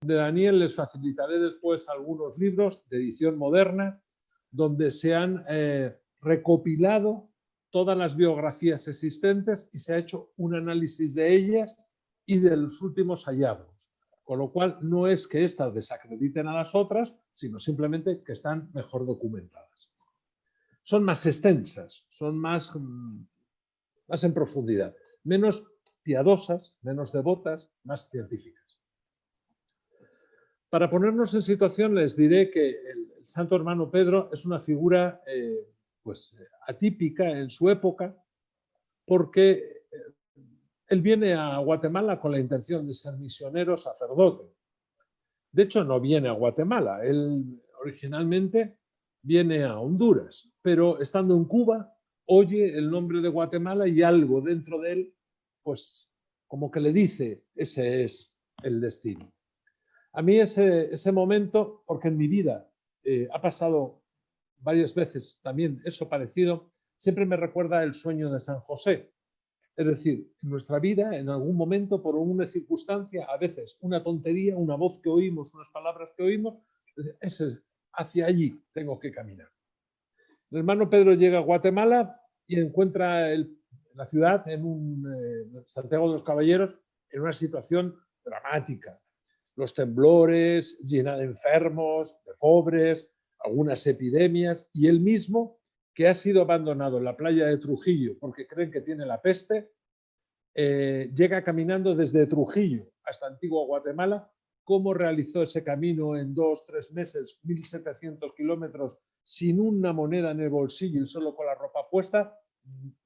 de Daniel les facilitaré después algunos libros de edición moderna donde se han recopilado todas las biografías existentes y se ha hecho un análisis de ellas y de los últimos hallazgos. Con lo cual, no es que éstas desacrediten a las otras, sino simplemente que están mejor documentadas. Son más extensas, son más en profundidad, menos piadosas, menos devotas, más científicas. Para ponernos en situación, les diré que el Santo Hermano Pedro es una figura atípica en su época, porque él viene a Guatemala con la intención de ser misionero sacerdote. De hecho, no viene a Guatemala, él originalmente viene a Honduras, pero estando en Cuba, oye el nombre de Guatemala y algo dentro de él, pues como que le dice, ese es el destino. A mí ese momento, porque en mi vida ha pasado varias veces también eso parecido, siempre me recuerda el sueño de San José. Es decir, en nuestra vida, en algún momento, por una circunstancia, a veces una tontería, una voz que oímos, unas palabras que oímos, hacia allí tengo que caminar. El hermano Pedro llega a Guatemala y encuentra la ciudad, en Santiago de los Caballeros, en una situación dramática. Los temblores, llena de enfermos, de pobres, algunas epidemias, y él mismo, que ha sido abandonado en la playa de Trujillo porque creen que tiene la peste, llega caminando desde Trujillo hasta Antigua Guatemala. ¿Cómo realizó ese camino en 2 o 3 meses, 1.700 kilómetros, sin una moneda en el bolsillo y solo con la ropa puesta?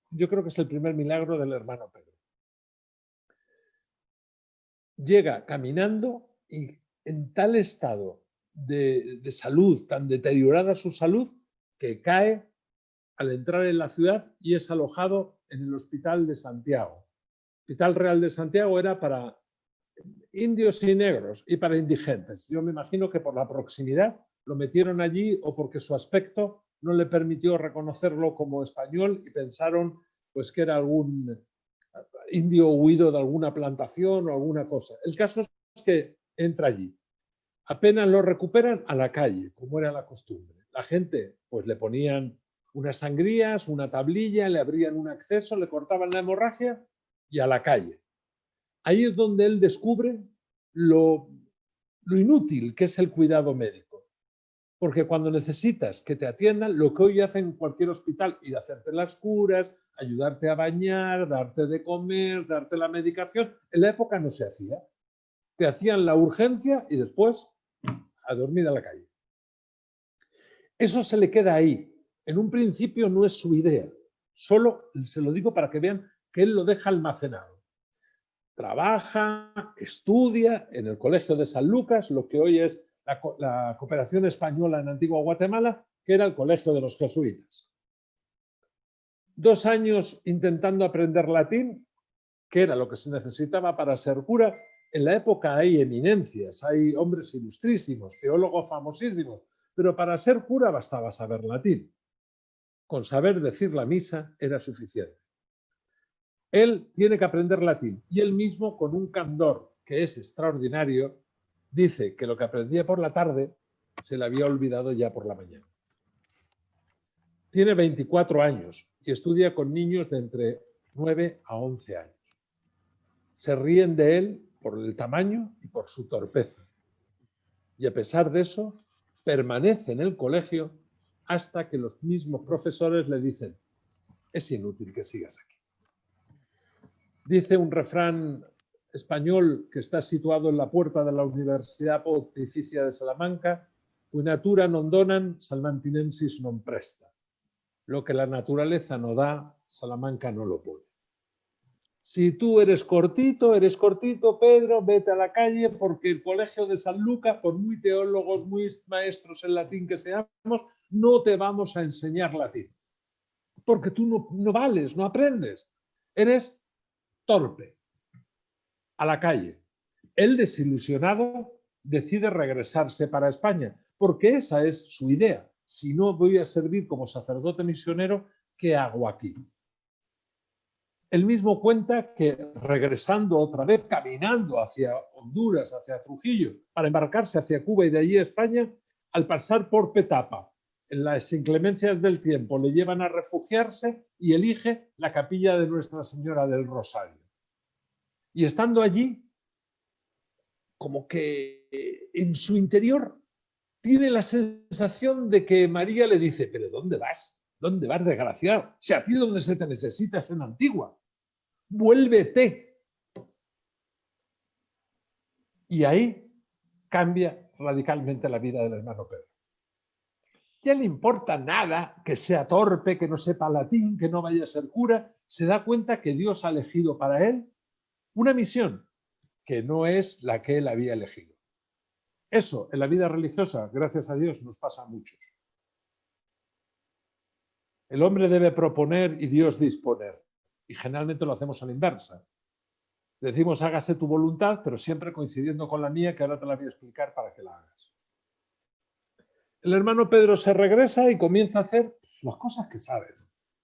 Yo creo que es el primer milagro del hermano Pedro. Llega caminando y en tal estado de salud, tan deteriorada su salud, que cae al entrar en la ciudad y es alojado en el Hospital de Santiago. El Hospital Real de Santiago era para indios y negros y para indigentes. Yo me imagino que por la proximidad lo metieron allí o porque su aspecto no le permitió reconocerlo como español y pensaron pues que era algún indio huido de alguna plantación o alguna cosa. El caso es que entra allí. Apenas lo recuperan, a la calle, como era la costumbre. La gente pues le ponían unas sangrías, una tablilla, le abrían un acceso, le cortaban la hemorragia y a la calle. Ahí es donde él descubre lo inútil que es el cuidado médico. Porque cuando necesitas que te atiendan, lo que hoy hacen en cualquier hospital, ir a hacerte las curas, ayudarte a bañar, darte de comer, darte la medicación, en la época no se hacía. Te hacían la urgencia y después a dormir a la calle. Eso se le queda ahí. En un principio no es su idea. Solo se lo digo para que vean que él lo deja almacenado. Trabaja, estudia en el Colegio de San Lucas, lo que hoy es la Cooperación Española en Antigua Guatemala, que era el Colegio de los Jesuitas. 2 años intentando aprender latín, que era lo que se necesitaba para ser cura. En la época hay eminencias, hay hombres ilustrísimos, teólogos famosísimos, pero para ser cura bastaba saber latín. Con saber decir la misa era suficiente. Él tiene que aprender latín y él mismo, con un candor que es extraordinario, dice que lo que aprendía por la tarde se le había olvidado ya por la mañana. Tiene 24 años y estudia con niños de entre 9 a 11 años. Se ríen de él por el tamaño y por su torpeza. Y a pesar de eso, permanece en el colegio hasta que los mismos profesores le dicen: es inútil que sigas aquí. Dice un refrán español que está situado en la puerta de la Universidad Pontificia de Salamanca: "Cui natura non donan, salmantinensis non presta". Lo que la naturaleza no da, Salamanca no lo pone. Si tú eres cortito, Pedro, vete a la calle, porque el Colegio de San Lucas, por muy teólogos, muy maestros en latín que seamos, no te vamos a enseñar latín. Porque tú no vales, no aprendes. Eres torpe. A la calle. Él, desilusionado, decide regresarse para España, porque esa es su idea. Si no voy a servir como sacerdote misionero, ¿qué hago aquí? Él mismo cuenta que regresando otra vez, caminando hacia Honduras, hacia Trujillo, para embarcarse hacia Cuba y de allí a España, al pasar por Petapa, en las inclemencias del tiempo, le llevan a refugiarse y elige la capilla de Nuestra Señora del Rosario. Y estando allí, como que en su interior tiene la sensación de que María le dice: ¿pero dónde vas? ¿Dónde vas, desgraciado? Si a ti donde se te necesita es en Antigua. Vuélvete. Y ahí cambia radicalmente la vida del hermano Pedro. Ya le importa nada que sea torpe, que no sepa latín, que no vaya a ser cura. Se da cuenta que Dios ha elegido para él una misión que no es la que él había elegido. Eso en la vida religiosa, gracias a Dios, nos pasa a muchos. El hombre debe proponer y Dios disponer. Y generalmente lo hacemos a la inversa. Decimos: hágase tu voluntad, pero siempre coincidiendo con la mía, que ahora te la voy a explicar para que la hagas. El hermano Pedro se regresa y comienza a hacer las cosas que sabe.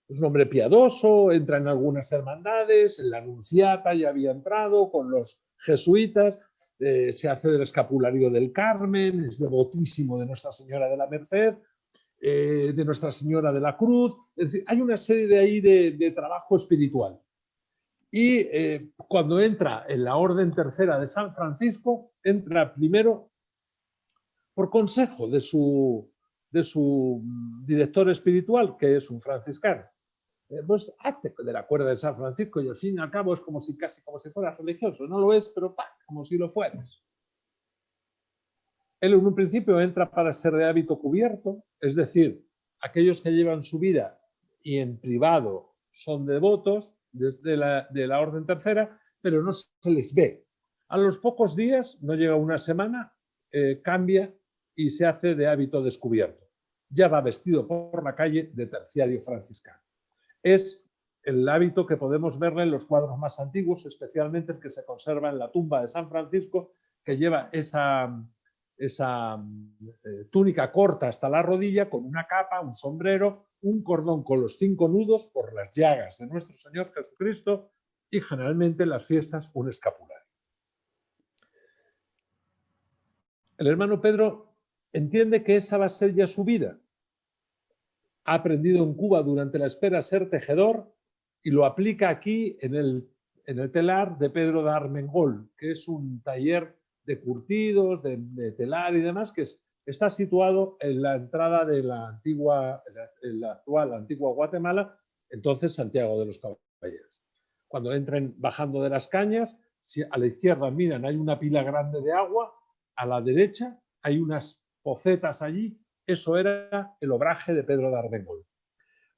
Es un hombre piadoso, entra en algunas hermandades, en la Anunciata ya había entrado con los jesuitas, se hace del escapulario del Carmen, es devotísimo de Nuestra Señora de la Merced, de Nuestra Señora de la Cruz. Es decir, hay una serie de ahí de trabajo espiritual. Y cuando entra en la Orden Tercera de San Francisco, entra primero por consejo de su director espiritual, que es un franciscano. Pues hazte de la cuerda de San Francisco y al fin y al cabo es como si casi como si fueras religioso. No lo es, pero como si lo fueras. Él en un principio entra para ser de hábito cubierto, es decir, aquellos que llevan su vida y en privado son devotos desde de la Orden Tercera, pero no se les ve. A los pocos días, no llega una semana, cambia y se hace de hábito descubierto. Ya va vestido por la calle de terciario franciscano. Es el hábito que podemos verle en los cuadros más antiguos, especialmente el que se conserva en la tumba de San Francisco, que lleva esa túnica corta hasta la rodilla, con una capa, un sombrero, un cordón con los 5 nudos por las llagas de nuestro Señor Jesucristo y generalmente en las fiestas un escapulario. El hermano Pedro entiende que esa va a ser ya su vida. Ha aprendido en Cuba durante la espera a ser tejedor y lo aplica aquí en el telar de Pedro de Armengol, que es un taller de curtidos, de telar y demás, que está situado en la entrada de la actual antigua Guatemala, entonces Santiago de los Caballeros. Cuando entren bajando de las cañas, si a la izquierda miran, hay una pila grande de agua, a la derecha hay unas pocetas allí. Eso era el obraje de Pedro de Armengol.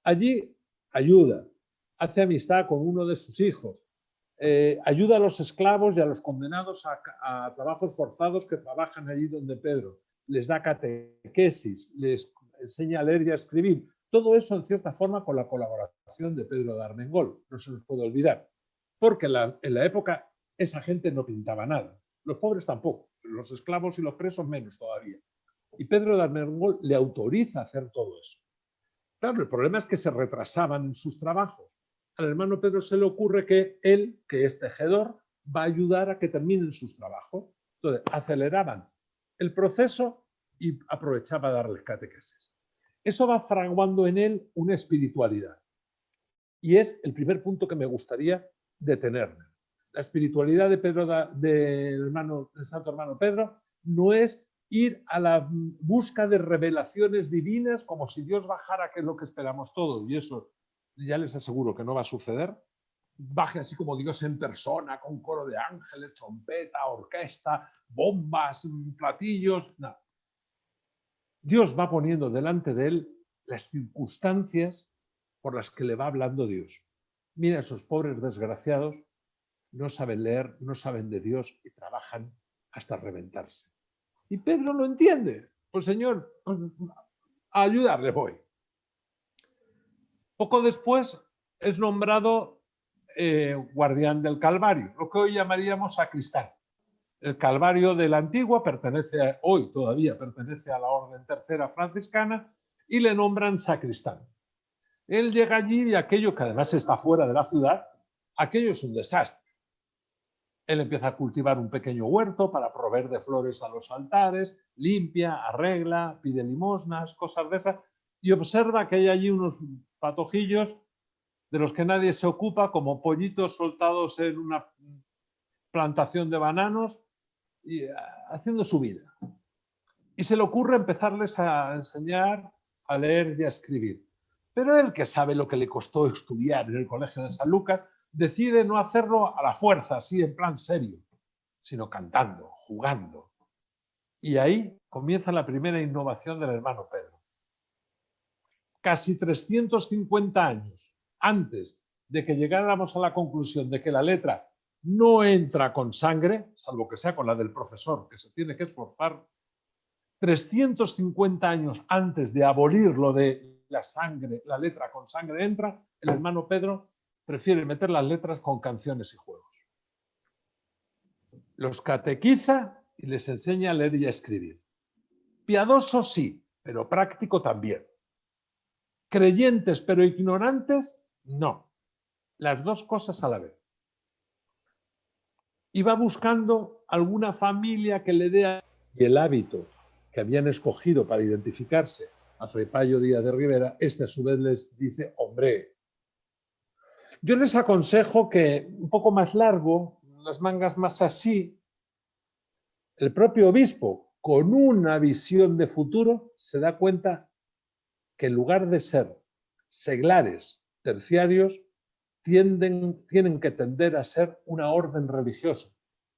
Allí ayuda, hace amistad con uno de sus hijos, ayuda a los esclavos y a los condenados a trabajos forzados que trabajan allí donde Pedro. Les da catequesis, les enseña a leer y a escribir. Todo eso, en cierta forma, con la colaboración de Pedro de Armengol. No se nos puede olvidar. Porque en la época esa gente no pintaba nada. Los pobres tampoco. Los esclavos y los presos menos todavía. Y Pedro de Armengol le autoriza a hacer todo eso. Claro, el problema es que se retrasaban en sus trabajos. Al hermano Pedro se le ocurre que él, que es tejedor, va a ayudar a que terminen sus trabajos. Entonces, aceleraban el proceso y aprovechaba a darles catequesis. Eso va fraguando en él una espiritualidad. Y es el primer punto que me gustaría detenerme. La espiritualidad de Pedro, del santo hermano Pedro, no es ir a la busca de revelaciones divinas como si Dios bajara, que es lo que esperamos todos, y eso ya les aseguro que no va a suceder. Baje así como Dios en persona, con coro de ángeles, trompeta, orquesta, bombas, platillos. No. Dios va poniendo delante de él las circunstancias por las que le va hablando Dios. Mira, esos pobres desgraciados no saben leer, no saben de Dios y trabajan hasta reventarse. Y Pedro lo entiende. Pues Señor, a ayudarle voy. Poco después es nombrado guardián del Calvario, lo que hoy llamaríamos sacristán. El Calvario de la Antigua hoy todavía pertenece a la Orden Tercera franciscana y le nombran sacristán. Él llega allí y aquello que además está fuera de la ciudad, Aquello es un desastre. Él empieza a cultivar un pequeño huerto para proveer de flores a los altares, limpia, arregla, pide limosnas, cosas de esas, y observa que hay allí unos patojillos de los que nadie se ocupa, como pollitos soltados en una plantación de bananos, y haciendo su vida. Y se le ocurre empezarles a enseñar a leer y a escribir. Pero él, que sabe lo que le costó estudiar en el Colegio de San Lucas, decide no hacerlo a la fuerza, así en plan serio, sino cantando, jugando. Y ahí comienza la primera innovación del hermano Pedro. Casi 350 años antes de que llegáramos a la conclusión de que la letra no entra con sangre, salvo que sea con la del profesor, que se tiene que esforzar, 350 años antes de abolir lo de la sangre, la letra con sangre entra, el hermano Pedro prefiere meter las letras con canciones y juegos. Los catequiza y les enseña a leer y a escribir. Piadoso sí, pero práctico también. Creyentes pero ignorantes, no. Las dos cosas a la vez. Y va buscando alguna familia que le dé el hábito que habían escogido para identificarse a Fray Payo Díaz de Rivera. Este a su vez les dice, hombre, yo les aconsejo que un poco más largo, las mangas más así. El propio obispo, con una visión de futuro, se da cuenta que en lugar de ser seglares terciarios, tienen que tender a ser una orden religiosa.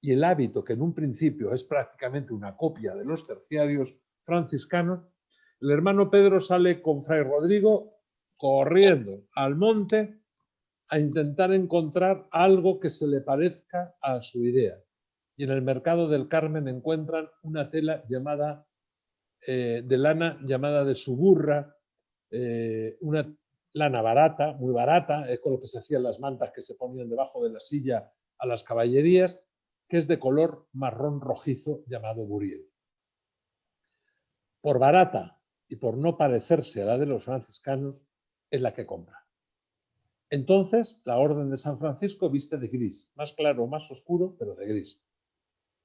Y el hábito, que en un principio es prácticamente una copia de los terciarios franciscanos, el hermano Pedro sale con Fray Rodrigo corriendo al monte a intentar encontrar algo que se le parezca a su idea. Y en el mercado del Carmen encuentran una tela llamada de lana llamada de suburra, una lana barata, muy barata, es con lo que se hacían las mantas que se ponían debajo de la silla a las caballerías, que es de color marrón rojizo llamado buriel. Por barata y por no parecerse a la de los franciscanos, es la que compra. Entonces, la Orden de San Francisco viste de gris, más claro o más oscuro, pero de gris.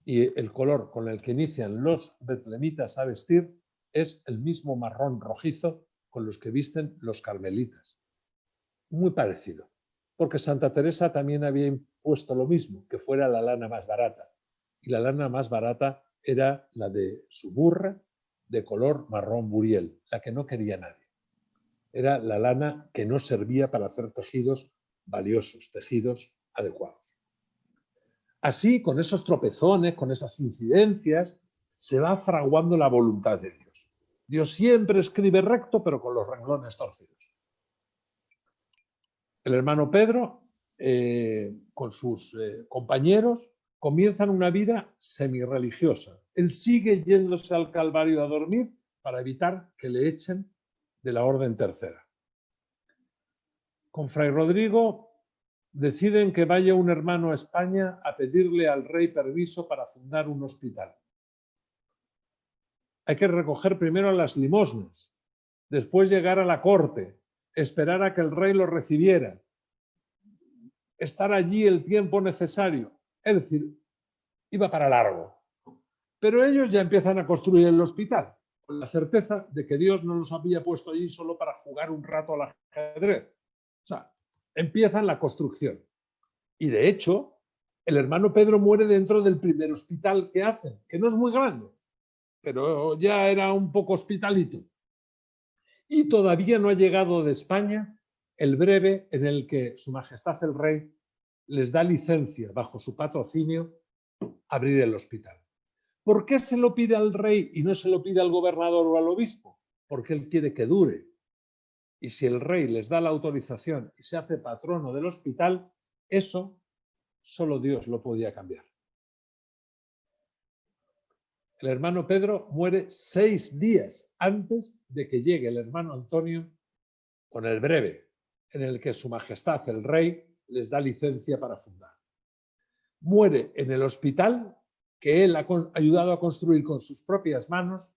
Y el color con el que inician los betlemitas a vestir es el mismo marrón rojizo con los que visten los carmelitas. Muy parecido, porque Santa Teresa también había impuesto lo mismo, que fuera la lana más barata. Y la lana más barata era la de suburra, de color marrón buriel, la que no quería nadie. Era la lana que no servía para hacer tejidos valiosos, tejidos adecuados. Así, con esos tropezones, con esas incidencias, se va fraguando la voluntad de Dios. Dios siempre escribe recto, pero con los renglones torcidos. El hermano Pedro, con sus compañeros, comienzan una vida semirreligiosa. Él sigue yéndose al Calvario a dormir para evitar que le echen de la Orden Tercera. Con Fray Rodrigo deciden que vaya un hermano a España a pedirle al rey permiso para fundar un hospital. Hay que recoger primero las limosnas, después llegar a la corte, esperar a que el rey lo recibiera, estar allí el tiempo necesario. Es decir, iba para largo. Pero ellos ya empiezan a construir el hospital, con la certeza de que Dios no los había puesto allí solo para jugar un rato al ajedrez. O sea, empiezan la construcción. Y de hecho, el hermano Pedro muere dentro del primer hospital que hacen, que no es muy grande, pero ya era un poco hospitalito. Y todavía no ha llegado de España el breve en el que Su Majestad el Rey les da licencia, bajo su patrocinio, a abrir el hospital. ¿Por qué se lo pide al rey y no se lo pide al gobernador o al obispo? Porque él quiere que dure. Y si el rey les da la autorización y se hace patrono del hospital, eso solo Dios lo podía cambiar. El hermano Pedro muere 6 días antes de que llegue el hermano Antonio con el breve, en el que Su Majestad el Rey les da licencia para fundar. Muere en el hospital que él ha ayudado a construir con sus propias manos,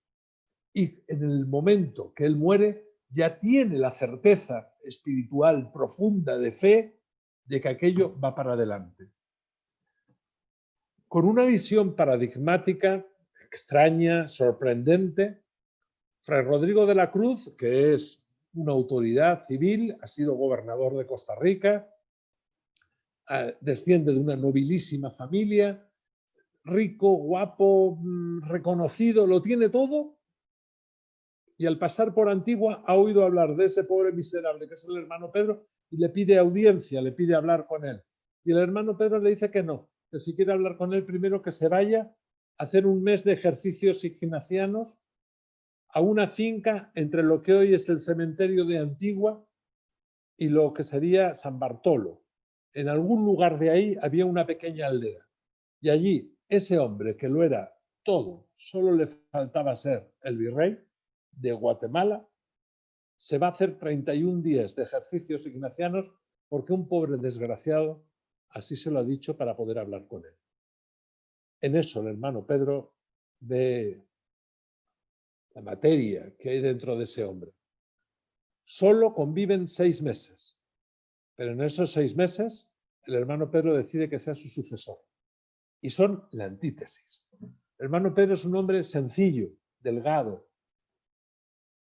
y en el momento que él muere ya tiene la certeza espiritual profunda de fe de que aquello va para adelante. Con una visión paradigmática, extraña, sorprendente, Fray Rodrigo de la Cruz, que es una autoridad civil, ha sido gobernador de Costa Rica, desciende de una nobilísima familia, rico, guapo, reconocido, lo tiene todo, y al pasar por Antigua ha oído hablar de ese pobre miserable que es el hermano Pedro y le pide audiencia, le pide hablar con él. Y el hermano Pedro le dice que no, que si quiere hablar con él primero que se vaya a hacer un mes de ejercicios ignacianos a una finca entre lo que hoy es el cementerio de Antigua y lo que sería San Bartolo. En algún lugar de ahí había una pequeña aldea. Y allí ese hombre que lo era todo, solo le faltaba ser el virrey de Guatemala, se va a hacer 31 días de ejercicios ignacianos porque un pobre desgraciado así se lo ha dicho para poder hablar con él. En eso el hermano Pedro ve la materia que hay dentro de ese hombre. Solo conviven 6 meses, pero en esos 6 meses el hermano Pedro decide que sea su sucesor. Y son la antítesis. El hermano Pedro es un hombre sencillo, delgado.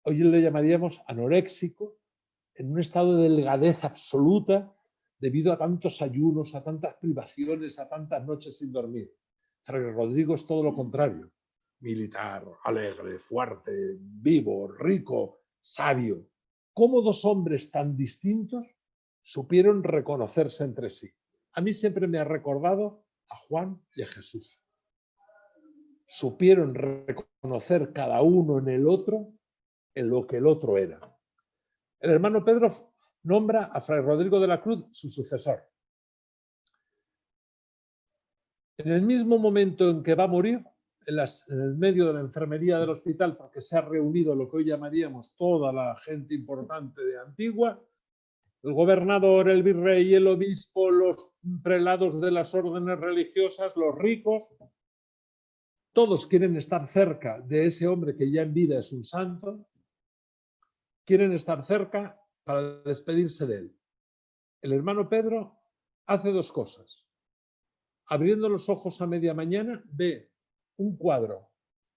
Hoy le llamaríamos anoréxico, en un estado de delgadez absoluta debido a tantos ayunos, a tantas privaciones, a tantas noches sin dormir. Fray Rodrigo es todo lo contrario. Militar, alegre, fuerte, vivo, rico, sabio. ¿Cómo dos hombres tan distintos supieron reconocerse entre sí? A mí siempre me ha recordado a Juan y a Jesús. Supieron reconocer cada uno en el otro en lo que el otro era. El hermano Pedro nombra a Fray Rodrigo de la Cruz su sucesor. En el mismo momento en que va a morir, en el medio de la enfermería del hospital, porque se ha reunido lo que hoy llamaríamos toda la gente importante de Antigua, el gobernador, el virrey, el obispo, los prelados de las órdenes religiosas, los ricos, todos quieren estar cerca de ese hombre que ya en vida es un santo, quieren estar cerca para despedirse de él. El hermano Pedro hace 2 cosas. Abriendo los ojos a media mañana, ve un cuadro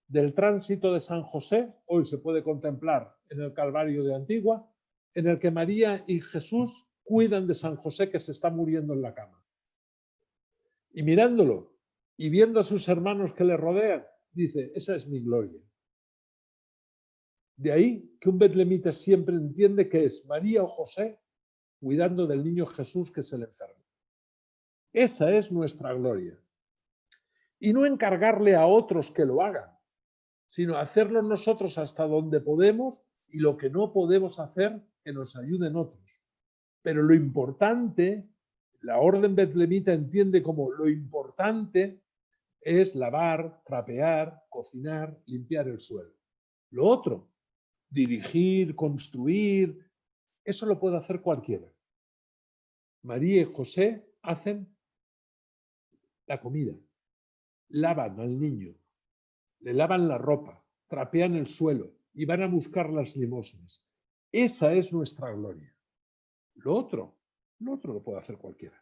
del tránsito de San José, hoy se puede contemplar en el Calvario de Antigua, en el que María y Jesús cuidan de San José que se está muriendo en la cama. Y mirándolo y viendo a sus hermanos que le rodean, dice, esa es mi gloria. De ahí que un betlemita siempre entiende que es María o José cuidando del niño Jesús que se le enferma. Esa es nuestra gloria. Y no encargarle a otros que lo hagan, sino hacerlo nosotros hasta donde podemos y lo que no podemos hacer, que nos ayuden otros. Pero lo importante, la orden betlemita entiende como lo importante es lavar, trapear, cocinar, limpiar el suelo. Lo otro, dirigir, construir, eso lo puede hacer cualquiera. María y José hacen la comida, lavan al niño, le lavan la ropa, trapean el suelo y van a buscar las limosnas. Esa es nuestra gloria. Lo otro lo puede hacer cualquiera.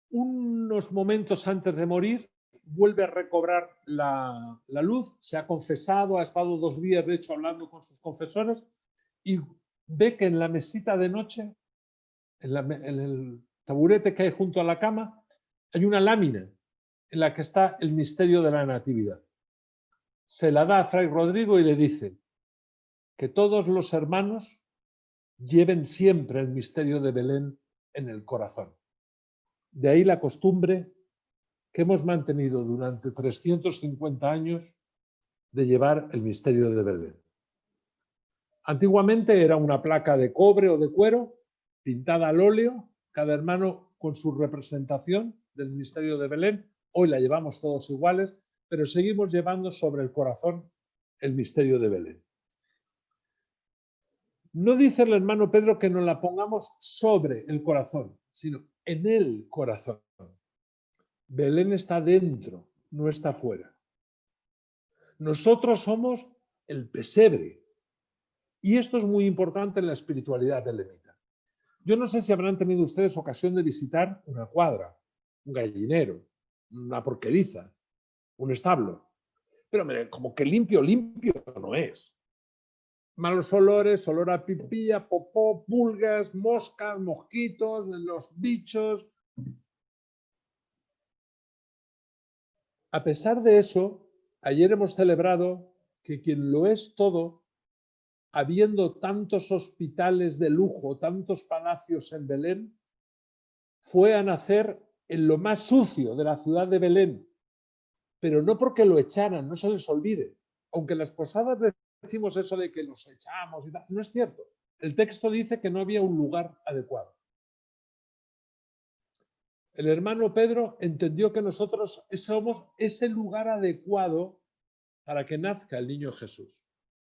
Unos momentos antes de morir, vuelve a recobrar la luz, se ha confesado, ha estado 2 días, de hecho, hablando con sus confesores, y ve que en la mesita de noche, en el taburete que hay junto a la cama, hay una lámina en la que está el misterio de la Natividad. Se la da a Fray Rodrigo y le dice que todos los hermanos lleven siempre el misterio de Belén en el corazón. De ahí la costumbre que hemos mantenido durante 350 años de llevar el misterio de Belén. Antiguamente era una placa de cobre o de cuero pintada al óleo, cada hermano con su representación del misterio de Belén. Hoy la llevamos todos iguales, pero seguimos llevando sobre el corazón el misterio de Belén. No dice el hermano Pedro que nos la pongamos sobre el corazón, sino en el corazón. Belén está dentro, no está fuera. Nosotros somos el pesebre. Y esto es muy importante en la espiritualidad belenita. Yo no sé si habrán tenido ustedes ocasión de visitar una cuadra, un gallinero, una porqueriza, un establo. Pero hombre, como que limpio, limpio no es. Malos olores, olor a pipí, a popó, pulgas, moscas, mosquitos, los bichos. A pesar de eso, ayer hemos celebrado que quien lo es todo, habiendo tantos hospitales de lujo, tantos palacios en Belén, fue a nacer en lo más sucio de la ciudad de Belén, pero no porque lo echaran, no se les olvide. Aunque en las posadas decimos eso de que los echamos y tal, no es cierto. El texto dice que no había un lugar adecuado. El hermano Pedro entendió que nosotros somos ese lugar adecuado para que nazca el niño Jesús,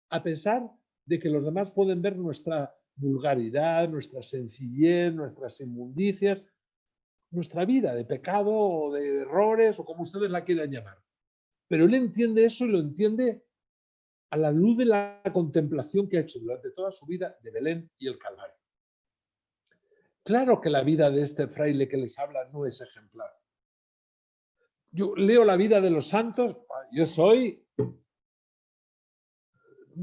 a pesar de que los demás pueden ver nuestra vulgaridad, nuestra sencillez, nuestras inmundicias, nuestra vida de pecado o de errores o como ustedes la quieran llamar. Pero él entiende eso y lo entiende a la luz de la contemplación que ha hecho durante toda su vida de Belén y el Calvario. Claro que la vida de este fraile que les habla no es ejemplar. Yo leo la vida de los santos, yo soy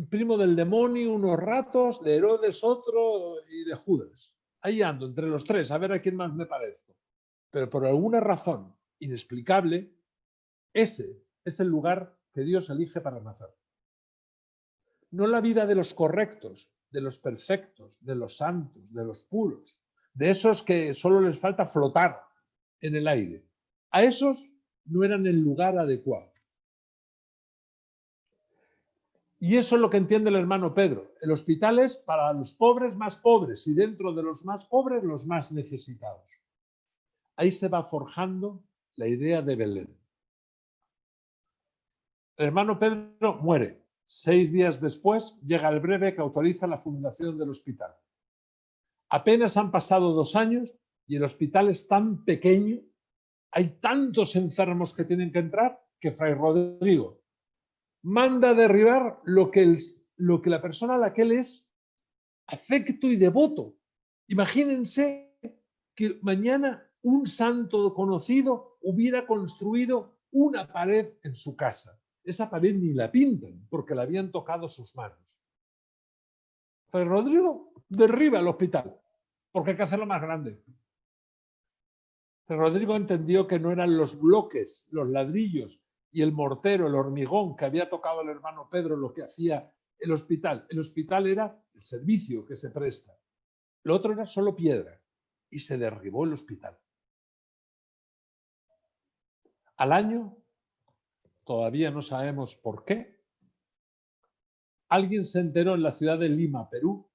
primo del demonio unos ratos, de Herodes otro y de Judas. Ahí ando entre los tres, a ver a quién más me parezco. Pero por alguna razón inexplicable, ese es el lugar que Dios elige para nacer. No la vida de los correctos, de los perfectos, de los santos, de los puros, de esos que solo les falta flotar en el aire. A esos no eran el lugar adecuado. Y eso es lo que entiende el hermano Pedro. El hospital es para los pobres más pobres y dentro de los más pobres los más necesitados. Ahí se va forjando la idea de Belén. El hermano Pedro muere. 6 días después llega el breve que autoriza la fundación del hospital. Apenas han pasado 2 años y el hospital es tan pequeño, hay tantos enfermos que tienen que entrar, que Fray Rodrigo manda derribar lo que la persona a la que él es afecto y devoto. Imagínense que mañana un santo conocido hubiera construido una pared en su casa. Esa pared ni la pintan porque la habían tocado sus manos. Fray Rodrigo derriba el hospital porque hay que hacerlo más grande. Fray Rodrigo entendió que no eran los bloques, los ladrillos y el mortero, el hormigón que había tocado el hermano Pedro lo que hacía el hospital. El hospital era el servicio que se presta. Lo otro era solo piedra y se derribó el hospital. Al año, todavía no sabemos por qué, alguien se enteró en la ciudad de Lima, Perú,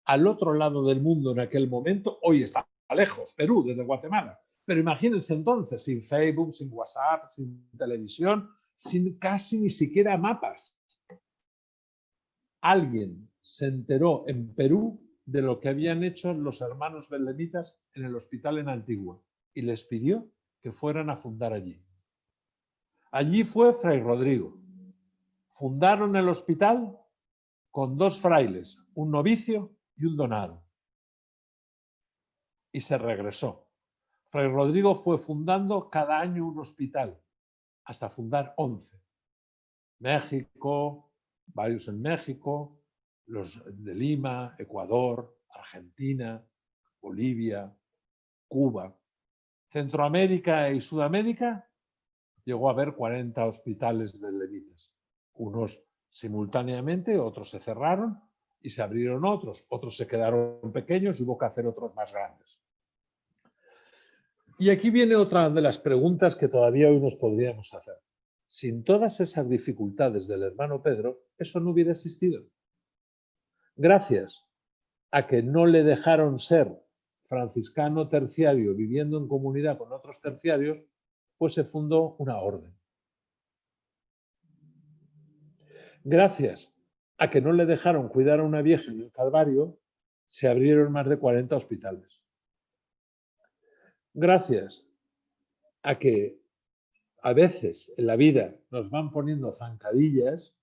al otro lado del mundo en aquel momento. Hoy está lejos, Perú, desde Guatemala. Pero imagínense entonces, sin Facebook, sin WhatsApp, sin televisión, sin casi ni siquiera mapas. Alguien se enteró en Perú de lo que habían hecho los hermanos belemitas en el hospital en Antigua y les pidió que fueran a fundar allí. Allí fue Fray Rodrigo. Fundaron el hospital con 2 frailes, un novicio y un donado. Y se regresó. Fray Rodrigo fue fundando cada año un hospital, hasta fundar 11. México, varios en México, los de Lima, Ecuador, Argentina, Bolivia, Cuba. Centroamérica y Sudamérica llegó a haber 40 hospitales belemitas. Unos simultáneamente, otros se cerraron y se abrieron otros. Otros se quedaron pequeños y hubo que hacer otros más grandes. Y aquí viene otra de las preguntas que todavía hoy nos podríamos hacer. Sin todas esas dificultades del hermano Pedro, eso no hubiera existido. Gracias a que no le dejaron ser franciscano terciario viviendo en comunidad con otros terciarios, pues se fundó una orden. Gracias a que no le dejaron cuidar a una vieja en el Calvario, se abrieron más de 40 hospitales. Gracias a que a veces en la vida nos van poniendo zancadillas,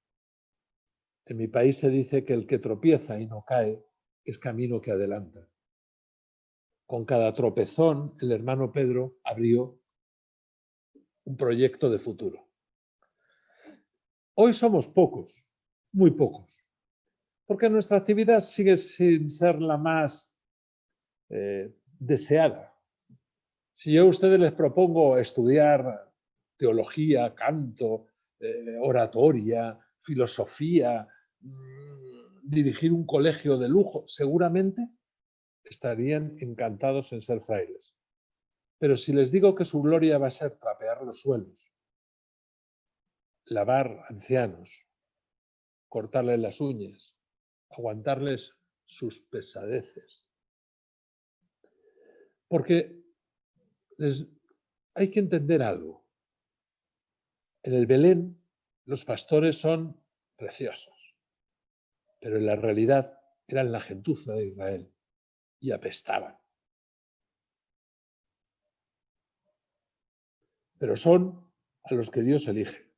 en mi país se dice que el que tropieza y no cae es camino que adelanta. Con cada tropezón, el hermano Pedro abrió un proyecto de futuro. Hoy somos pocos, muy pocos, porque nuestra actividad sigue sin ser la más deseada. Si yo a ustedes les propongo estudiar teología, canto, oratoria, filosofía, dirigir un colegio de lujo, seguramente estarían encantados en ser frailes. Pero si les digo que su gloria va a ser trapear los suelos, lavar ancianos, cortarles las uñas, aguantarles sus pesadeces. Porque hay que entender algo. En el Belén los pastores son preciosos, pero en la realidad eran la gentuza de Israel y apestaban. Pero son a los que Dios elige.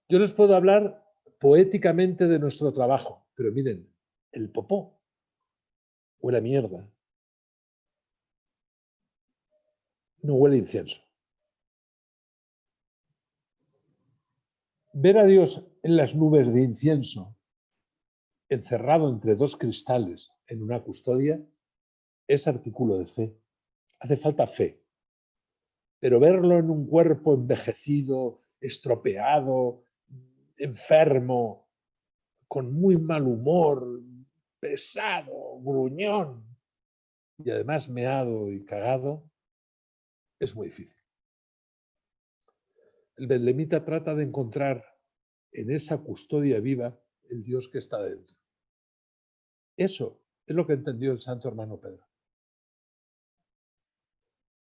Yo les puedo hablar poéticamente de nuestro trabajo, pero miren, el popó huele a mierda, no huele a incienso. Ver a Dios en las nubes de incienso, encerrado entre dos cristales en una custodia, es artículo de fe. Hace falta fe. Pero verlo en un cuerpo envejecido, estropeado, enfermo, con muy mal humor, pesado, gruñón y además meado y cagado, es muy difícil. El betlemita trata de encontrar en esa custodia viva el Dios que está dentro. Eso es lo que entendió el santo hermano Pedro.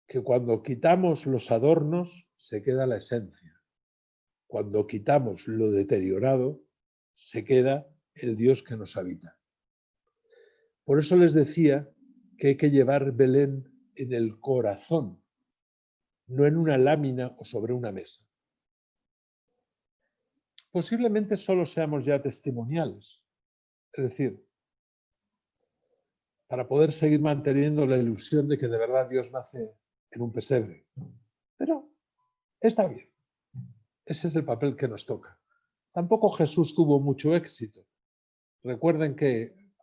Que cuando quitamos los adornos se queda la esencia. Cuando quitamos lo deteriorado se queda el Dios que nos habita. Por eso les decía que hay que llevar Belén en el corazón, no en una lámina o sobre una mesa. Posiblemente solo seamos ya testimoniales, es decir, para poder seguir manteniendo la ilusión de que de verdad Dios nace en un pesebre. Pero está bien. Ese es el papel que nos toca. Tampoco Jesús tuvo mucho éxito. Recuerden que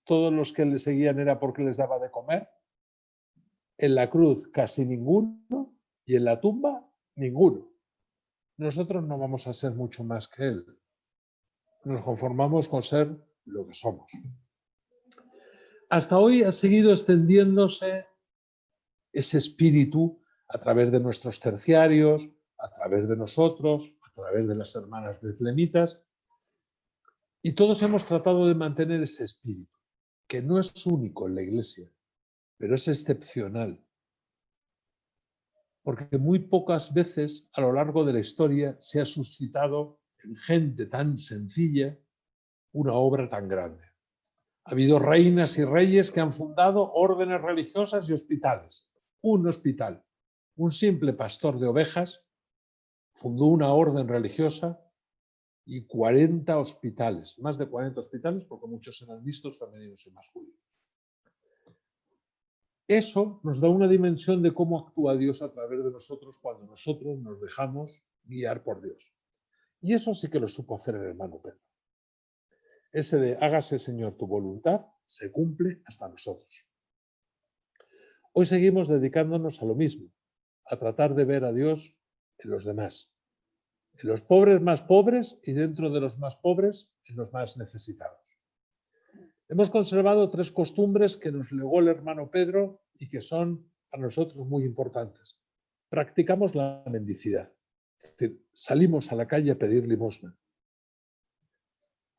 todos los que le seguían era porque les daba de comer. En la cruz casi ninguno y en la tumba ninguno. Nosotros no vamos a ser mucho más que Él. Nos conformamos con ser lo que somos. Hasta hoy ha seguido extendiéndose ese espíritu a través de nuestros terciarios, a través de nosotros, a través de las hermanas betlemitas, y todos hemos tratado de mantener ese espíritu, que no es único en la Iglesia, pero es excepcional. Porque muy pocas veces a lo largo de la historia se ha suscitado en gente tan sencilla una obra tan grande. Ha habido reinas y reyes que han fundado órdenes religiosas y hospitales. Un hospital, un simple pastor de ovejas, fundó una orden religiosa y 40 hospitales, más de 40 hospitales, porque muchos eran mixtos, femeninos y masculinos. Eso nos da una dimensión de cómo actúa Dios a través de nosotros cuando nosotros nos dejamos guiar por Dios. Y eso sí que lo supo hacer el hermano Pedro. Ese de hágase, Señor, tu voluntad, se cumple hasta nosotros. Hoy seguimos dedicándonos a lo mismo, a tratar de ver a Dios en los demás, en los pobres más pobres y dentro de los más pobres, en los más necesitados. Hemos conservado 3 costumbres que nos legó el hermano Pedro y que son para nosotros muy importantes. Practicamos la mendicidad, es decir, salimos a la calle a pedir limosna.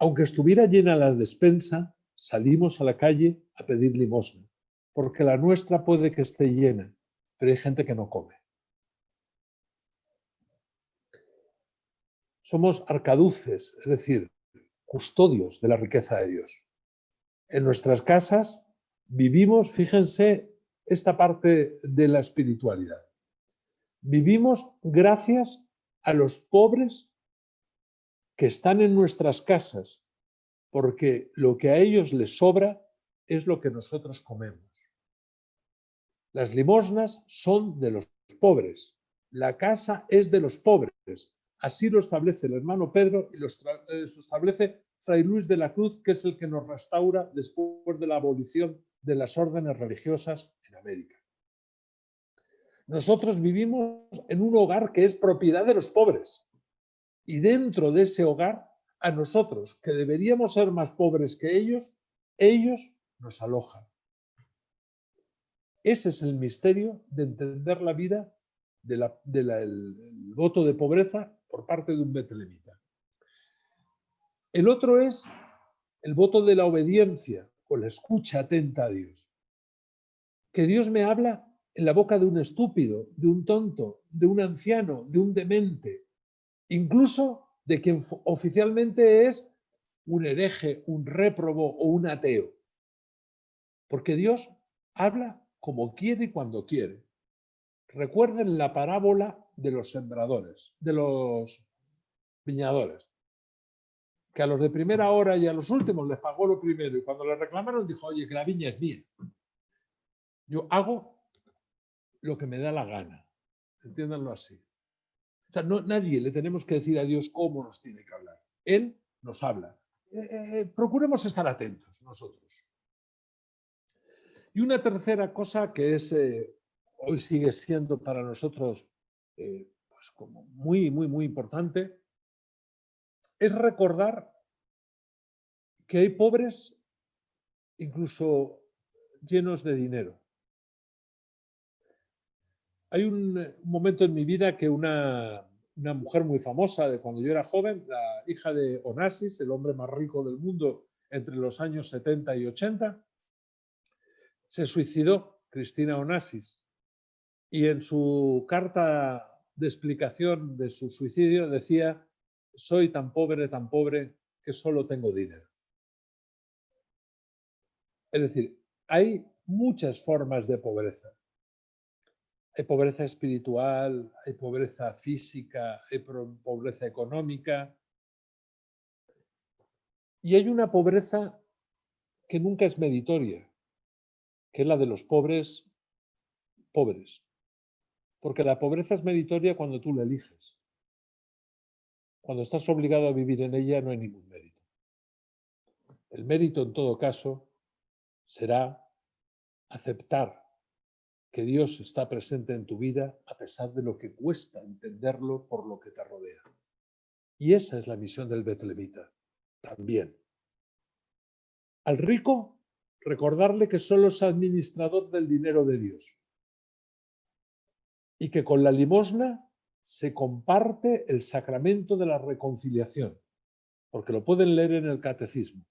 Aunque estuviera llena la despensa, salimos a la calle a pedir limosna, porque la nuestra puede que esté llena, pero hay gente que no come. Somos arcaduces, es decir, custodios de la riqueza de Dios. En nuestras casas vivimos, fíjense, esta parte de la espiritualidad. Vivimos gracias a los pobres que están en nuestras casas, porque lo que a ellos les sobra es lo que nosotros comemos. Las limosnas son de los pobres. La casa es de los pobres. Así lo establece el hermano Pedro y lo establece Fray Luis de la Cruz, que es el que nos restaura después de la abolición de las órdenes religiosas en América. Nosotros vivimos en un hogar que es propiedad de los pobres. Y dentro de ese hogar, a nosotros, que deberíamos ser más pobres que ellos nos alojan. Ese es el misterio de entender la vida del voto de pobreza por parte de un betlemita. El otro es el voto de la obediencia o la escucha atenta a Dios. Que Dios me habla en la boca de un estúpido, de un tonto, de un anciano, de un demente, incluso de quien oficialmente es un hereje, un réprobo o un ateo. Porque Dios habla como quiere y cuando quiere. Recuerden la parábola de los sembradores, de los viñadores, que a los de primera hora y a los últimos les pagó lo primero y cuando le reclamaron dijo, oye, que la viña es mía. Yo hago lo que me da la gana. Entiéndanlo así. O sea, nadie le tenemos que decir a Dios cómo nos tiene que hablar. Él nos habla. Procuremos estar atentos nosotros. Y una tercera cosa que es hoy sigue siendo para nosotros pues como muy, muy, muy importante, es recordar que hay pobres incluso llenos de dinero. Hay un momento en mi vida que una mujer muy famosa de cuando yo era joven, la hija de Onassis, el hombre más rico del mundo entre los años 70 y 80, se suicidó, Cristina Onassis, y en su carta de explicación de su suicidio decía, soy tan pobre, que solo tengo dinero. Es decir, hay muchas formas de pobreza. Hay pobreza espiritual, hay pobreza física, hay pobreza económica. Y hay una pobreza que nunca es meritoria, que es la de los pobres. Porque la pobreza es meritoria cuando tú la eliges. Cuando estás obligado a vivir en ella no hay ningún mérito. El mérito, en todo caso, será aceptar que Dios está presente en tu vida a pesar de lo que cuesta entenderlo por lo que te rodea. Y esa es la misión del betlemita, también. Al rico, recordarle que solo es administrador del dinero de Dios y que con la limosna se comparte el sacramento de la reconciliación, porque lo pueden leer en el catecismo,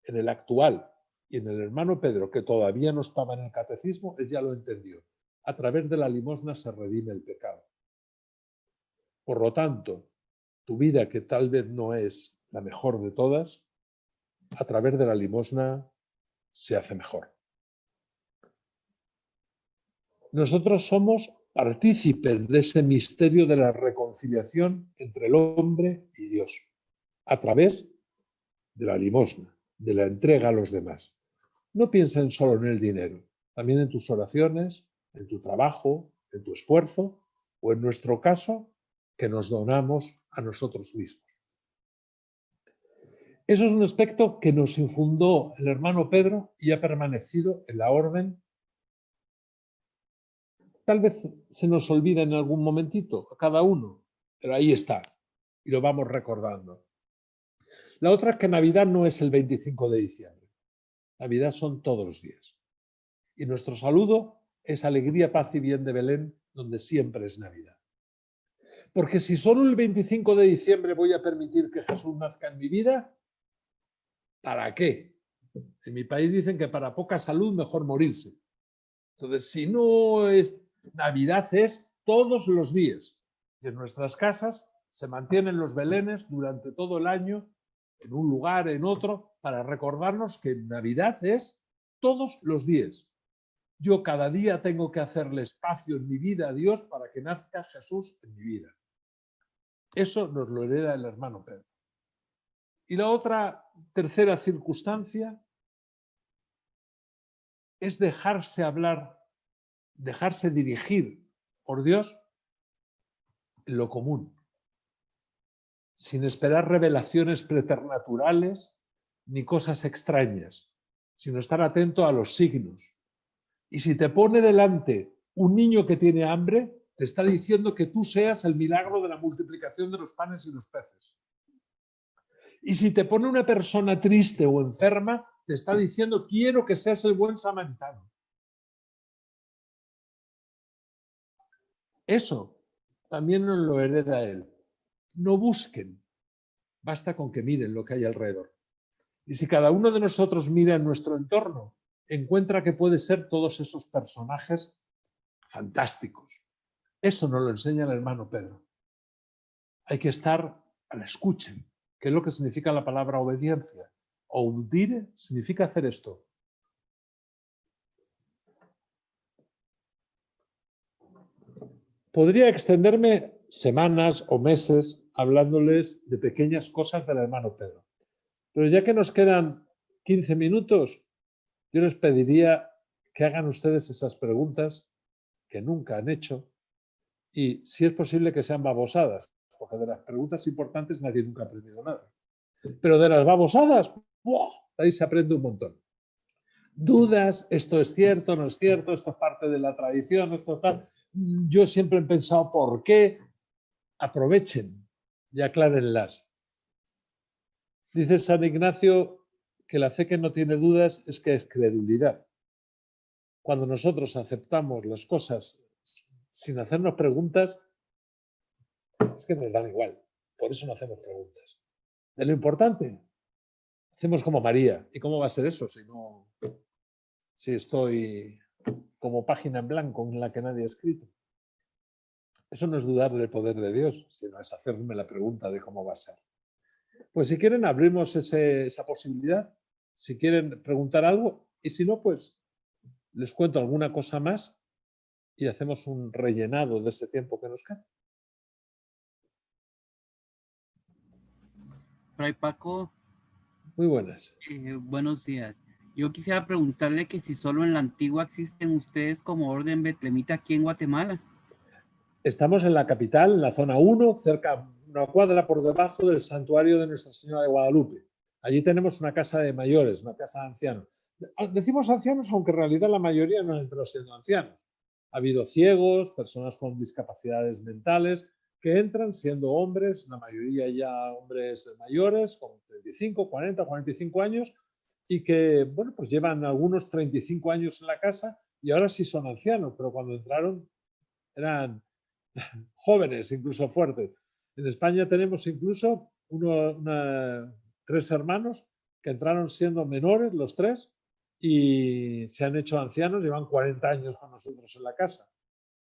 en el actual y en el hermano Pedro, que todavía no estaba en el catecismo, él ya lo entendió. A través de la limosna se redime el pecado. Por lo tanto, tu vida, que tal vez no es la mejor de todas, a través de la limosna se hace mejor. Nosotros somos partícipes de ese misterio de la reconciliación entre el hombre y Dios, a través de la limosna, de la entrega a los demás. No piensen solo en el dinero, también en tus oraciones, en tu trabajo, en tu esfuerzo o en nuestro caso, que nos donamos a nosotros mismos. Eso es un aspecto que nos infundó el hermano Pedro y ha permanecido en la orden. Tal vez se nos olvida en algún momentito, a cada uno, pero ahí está y lo vamos recordando. La otra es que Navidad no es el 25 de diciembre. Navidad son todos los días. Y nuestro saludo es alegría, paz y bien de Belén, donde siempre es Navidad. Porque si solo el 25 de diciembre voy a permitir que Jesús nazca en mi vida, ¿para qué? En mi país dicen que para poca salud mejor morirse. Entonces, si no es Navidad, es todos los días. Y en nuestras casas se mantienen los belenes durante todo el año, en un lugar, en otro, para recordarnos que Navidad es todos los días. Yo cada día tengo que hacerle espacio en mi vida a Dios para que nazca Jesús en mi vida. Eso nos lo hereda el hermano Pedro. Y la otra tercera circunstancia es dejarse hablar dejarse dirigir por Dios en lo común, sin esperar revelaciones preternaturales ni cosas extrañas, sino estar atento a los signos. Y si te pone delante un niño que tiene hambre, te está diciendo que tú seas el milagro de la multiplicación de los panes y los peces. Y si te pone una persona triste o enferma, te está diciendo, quiero que seas el buen samaritano. Eso también nos lo hereda Él. No busquen, basta con que miren lo que hay alrededor. Y si cada uno de nosotros mira en nuestro entorno, encuentra que puede ser todos esos personajes fantásticos. Eso nos lo enseña el hermano Pedro. Hay que estar a la escucha, que es lo que significa la palabra obediencia. Audire significa hacer esto. Podría extenderme semanas o meses hablándoles de pequeñas cosas del hermano Pedro. Pero ya que nos quedan 15 minutos, yo les pediría que hagan ustedes esas preguntas que nunca han hecho y, si es posible, que sean babosadas, porque de las preguntas importantes nadie nunca ha aprendido nada. Pero de las babosadas, ¡buah!, ahí se aprende un montón. Dudas, esto es cierto, no es cierto, esto es parte de la tradición, esto tal. Yo siempre he pensado, ¿por qué? Aprovechen y aclárenlas. Dice San Ignacio que la fe que no tiene dudas es que es credulidad. Cuando nosotros aceptamos las cosas sin hacernos preguntas, es que nos dan igual. Por eso no hacemos preguntas. De lo importante, hacemos como María. ¿Y cómo va a ser eso si estoy como página en blanco en la que nadie ha escrito? Eso no es dudar del poder de Dios, sino es hacerme la pregunta de cómo va a ser. Pues si quieren, abrimos esa posibilidad. Si quieren preguntar algo, y si no, pues les cuento alguna cosa más y hacemos un rellenado de ese tiempo que nos queda. Fray Paco, Muy buenas. buenos días. Yo quisiera preguntarle que si solo en la antigua existen ustedes como orden betlemita aquí en Guatemala. Estamos en la capital, en la zona 1, cerca, una cuadra por debajo del santuario de Nuestra Señora de Guadalupe. Allí tenemos una casa de mayores, una casa de ancianos. Decimos ancianos, aunque en realidad la mayoría no han entrado siendo ancianos. Ha habido ciegos, personas con discapacidades mentales, que entran siendo hombres, la mayoría ya hombres mayores, con 35, 40, 45 años, y que, bueno, pues llevan algunos 35 años en la casa y ahora sí son ancianos, pero cuando entraron eran jóvenes, incluso fuertes. En España tenemos incluso 3 hermanos que entraron siendo menores, los 3, y se han hecho ancianos, llevan 40 años con nosotros en la casa.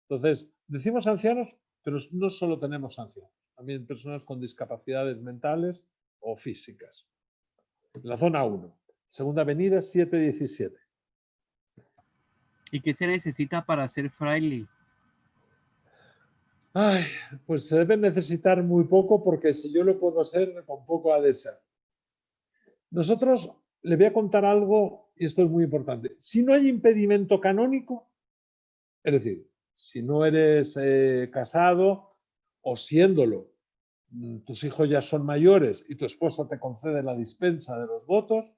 Entonces, decimos ancianos, pero no solo tenemos ancianos, también personas con discapacidades mentales o físicas. En la zona 1, Segunda Avenida 717. ¿Y qué se necesita para ser fraile? Ay, pues se debe necesitar muy poco, porque si yo lo puedo ser, con poco ha de ser. Nosotros, le voy a contar algo, y esto es muy importante. Si no hay impedimento canónico, es decir, si no eres casado o siéndolo, tus hijos ya son mayores y tu esposa te concede la dispensa de los votos,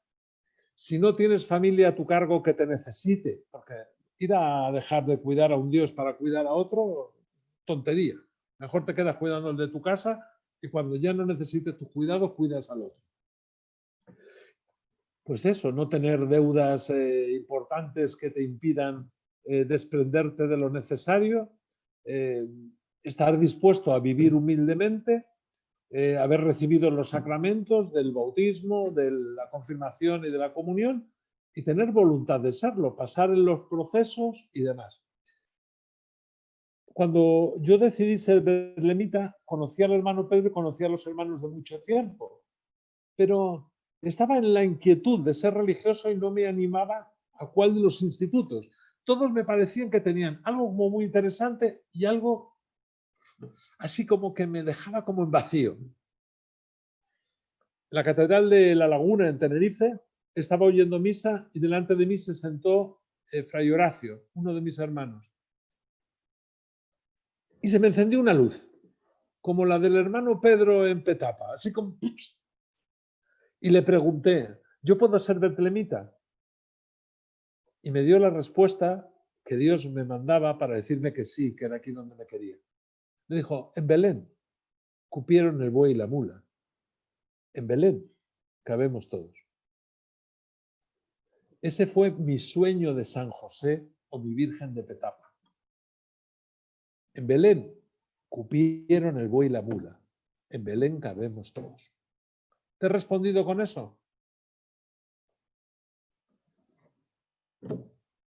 si no tienes familia a tu cargo que te necesite, porque ir a dejar de cuidar a un Dios para cuidar a otro, tontería. Mejor te quedas cuidando el de tu casa y cuando ya no necesites tu cuidado, cuidas al otro. Pues eso, no tener deudas importantes que te impidan desprenderte de lo necesario, estar dispuesto a vivir humildemente, haber recibido los sacramentos del bautismo, de la confirmación y de la comunión, y tener voluntad de serlo, pasar en los procesos y demás. Cuando yo decidí ser betlemita, conocí al hermano Pedro y conocí a los hermanos de mucho tiempo, pero estaba en la inquietud de ser religioso y no me animaba a cuál de los institutos. Todos me parecían que tenían algo como muy interesante y algo así como que me dejaba como en vacío. En la Catedral de La Laguna, en Tenerife, estaba oyendo misa y delante de mí se sentó Fray Horacio, uno de mis hermanos. y se me encendió una luz, como la del hermano Pedro en Petapa, así como... Y le pregunté, ¿yo puedo ser betlemita? Y me dio la respuesta que Dios me mandaba para decirme que sí, que era aquí donde me quería. Me dijo, en Belén cupieron el buey y la mula. En Belén cabemos todos. Ese fue mi sueño de San José o mi Virgen de Petapa. En Belén cupieron el buey y la mula. En Belén cabemos todos. ¿Te he respondido con eso?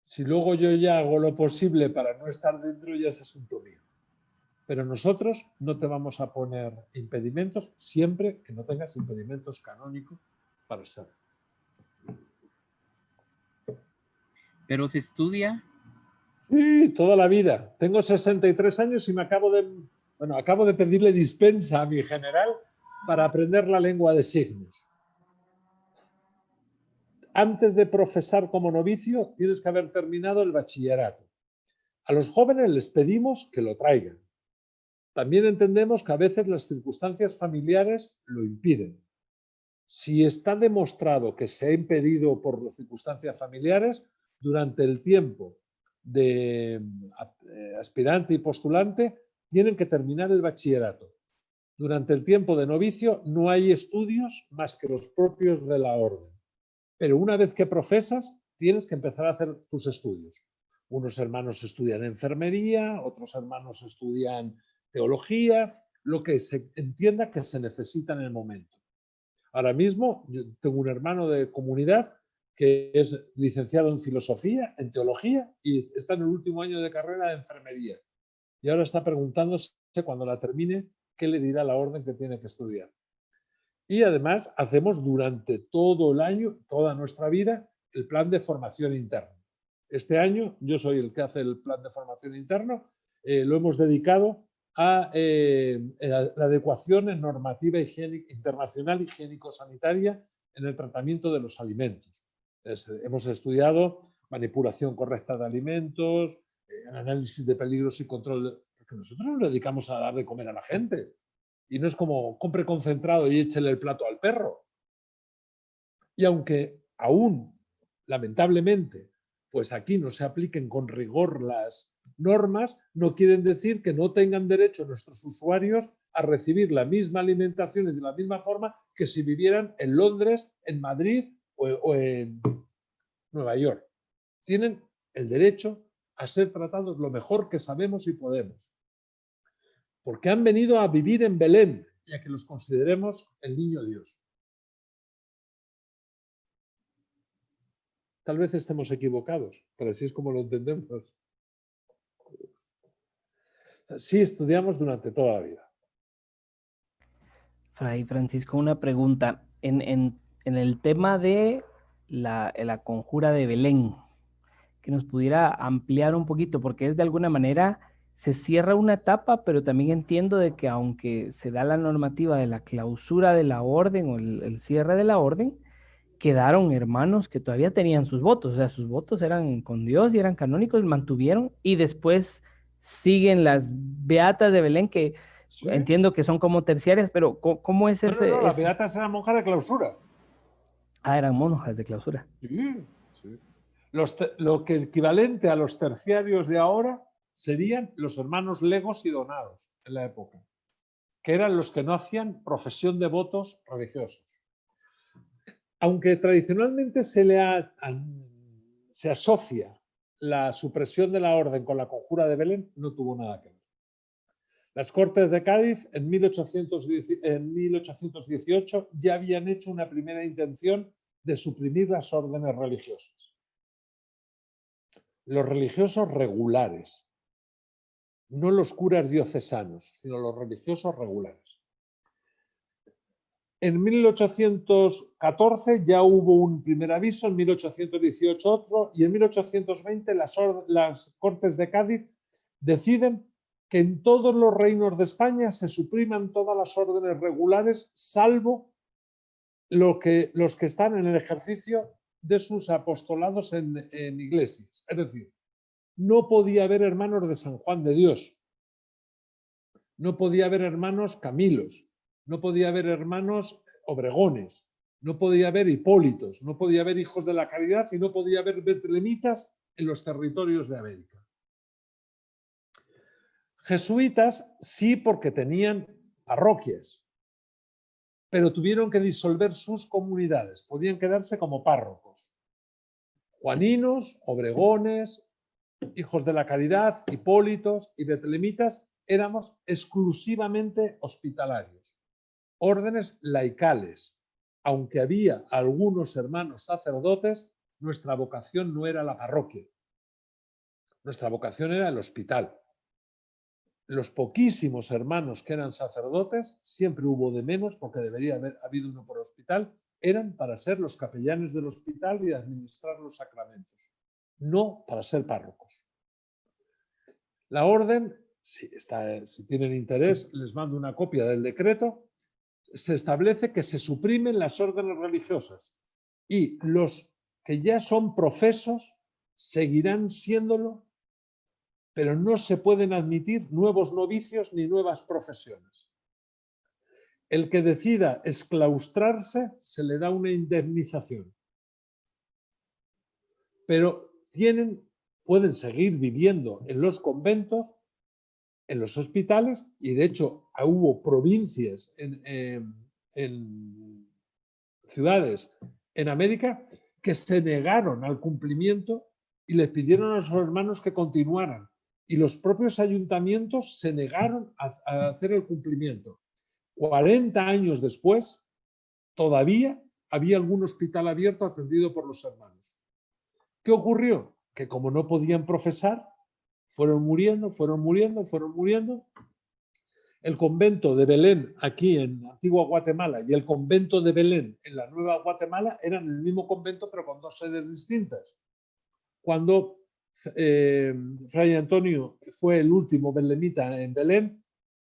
Si luego yo ya hago lo posible para no estar dentro, ya es asunto mío. Pero nosotros no te vamos a poner impedimentos siempre que no tengas impedimentos canónicos para ser. ¿Pero se estudia? Sí, toda la vida. Tengo 63 años y acabo de pedirle dispensa a mi general para aprender la lengua de signos. Antes de profesar como novicio, tienes que haber terminado el bachillerato. A los jóvenes les pedimos que lo traigan. También entendemos que a veces las circunstancias familiares lo impiden. Si está demostrado que se ha impedido por las circunstancias familiares, durante el tiempo de aspirante y postulante, tienen que terminar el bachillerato. Durante el tiempo de novicio no hay estudios más que los propios de la orden. Pero una vez que profesas, tienes que empezar a hacer tus estudios. Unos hermanos estudian enfermería, otros hermanos estudian teología, lo que se entienda que se necesita en el momento. Ahora mismo yo tengo un hermano de comunidad que es licenciado en filosofía, en teología y está en el último año de carrera de enfermería. Y ahora está preguntándose cuando la termine qué le dirá la orden que tiene que estudiar. Y además hacemos durante todo el año, toda nuestra vida, el plan de formación interna. Este año yo soy el que hace el plan de formación interno, lo hemos dedicado a la adecuación en normativa internacional higiénico-sanitaria en el tratamiento de los alimentos. Hemos estudiado manipulación correcta de alimentos, análisis de peligros y control, porque nosotros nos dedicamos a dar de comer a la gente. Y no es como compre concentrado y échele el plato al perro. Y aunque aún, lamentablemente, pues aquí no se apliquen con rigor las normas, no quieren decir que no tengan derecho nuestros usuarios a recibir la misma alimentación y de la misma forma que si vivieran en Londres, en Madrid o en Nueva York. Tienen el derecho a ser tratados lo mejor que sabemos y podemos. Porque han venido a vivir en Belén y a que los consideremos el niño Dios. Tal vez estemos equivocados, pero así es como lo entendemos. Sí estudiamos durante toda la vida. Fray Francisco, una pregunta. En el tema de la conjura de Belén, que nos pudiera ampliar un poquito, porque es de alguna manera, se cierra una etapa, pero también entiendo de que aunque se da la normativa de la clausura de la orden o el cierre de la orden, quedaron hermanos que todavía tenían sus votos, o sea, sus votos eran con Dios y eran canónicos, mantuvieron, y después siguen las beatas de Belén, que ¿Sí? entiendo que son como terciarias, pero ¿cómo es ese? No, la beata era monja de clausura. Ah, eran monjas de clausura. Sí, sí. Lo que equivalente a los terciarios de ahora serían los hermanos legos y donados en la época, que eran los que no hacían profesión de votos religiosos. Aunque tradicionalmente se asocia la supresión de la orden con la conjura de Belén, no tuvo nada que ver. Las Cortes de Cádiz en 1818 ya habían hecho una primera intención de suprimir las órdenes religiosas. Los religiosos regulares, no los curas diocesanos, sino los religiosos regulares. En 1814 ya hubo un primer aviso, en 1818 otro, y en 1820 las Cortes de Cádiz deciden que en todos los reinos de España se supriman todas las órdenes regulares, salvo los que están en el ejercicio de sus apostolados en iglesias. Es decir, no podía haber hermanos de San Juan de Dios, no podía haber hermanos Camilos, no podía haber hermanos Obregones, no podía haber Hipólitos, no podía haber hijos de la caridad y no podía haber betlemitas en los territorios de América. Jesuitas sí, porque tenían parroquias, pero tuvieron que disolver sus comunidades, podían quedarse como párrocos. Juaninos, Obregones, hijos de la caridad, Hipólitos y betlemitas éramos exclusivamente hospitalarios, órdenes laicales. Aunque había algunos hermanos sacerdotes, nuestra vocación no era la parroquia, nuestra vocación era el hospital. Los poquísimos hermanos que eran sacerdotes, siempre hubo de menos porque debería haber habido uno por hospital, eran para ser los capellanes del hospital y administrar los sacramentos, no para ser párrocos. La orden, si tienen interés, les mando una copia del decreto, se establece que se suprimen las órdenes religiosas y los que ya son profesos seguirán siéndolo, pero no se pueden admitir nuevos novicios ni nuevas profesiones. El que decida exclaustrarse se le da una indemnización, pero pueden seguir viviendo en los conventos, en los hospitales, y de hecho hubo provincias en ciudades en América que se negaron al cumplimiento y les pidieron a los hermanos que continuaran. Y los propios ayuntamientos se negaron a hacer el cumplimiento. 40 años después, todavía había algún hospital abierto atendido por los hermanos. ¿Qué ocurrió? Que como no podían profesar, fueron muriendo. El convento de Belén aquí en Antigua Guatemala y el convento de Belén en la Nueva Guatemala eran el mismo convento pero con dos sedes distintas. Cuando Fray Antonio fue el último belemita en Belén,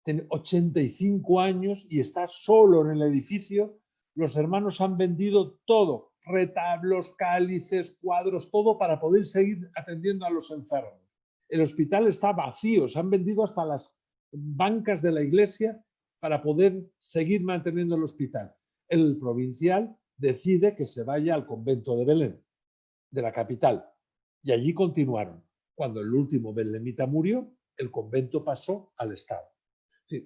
tiene 85 años y está solo en el edificio. Los hermanos han vendido todo, retablos, cálices, cuadros, todo para poder seguir atendiendo a los enfermos. El hospital está vacío, se han vendido hasta las bancas de la iglesia para poder seguir manteniendo el hospital. El provincial decide que se vaya al convento de Belén, de la capital, y allí continuaron. Cuando el último belemita murió, el convento pasó al Estado.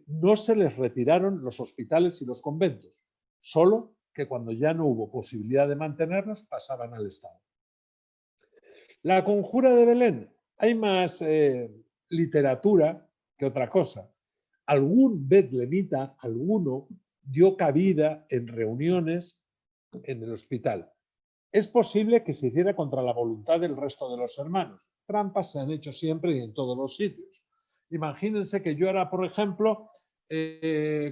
No se les retiraron los hospitales y los conventos, solo que cuando ya no hubo posibilidad de mantenerlos, pasaban al Estado. La conjura de Belén, hay más literatura que otra cosa. Algún betlemita, alguno, dio cabida en reuniones en el hospital. Es posible que se hiciera contra la voluntad del resto de los hermanos. Trampas se han hecho siempre y en todos los sitios. Imagínense que yo ahora, por ejemplo,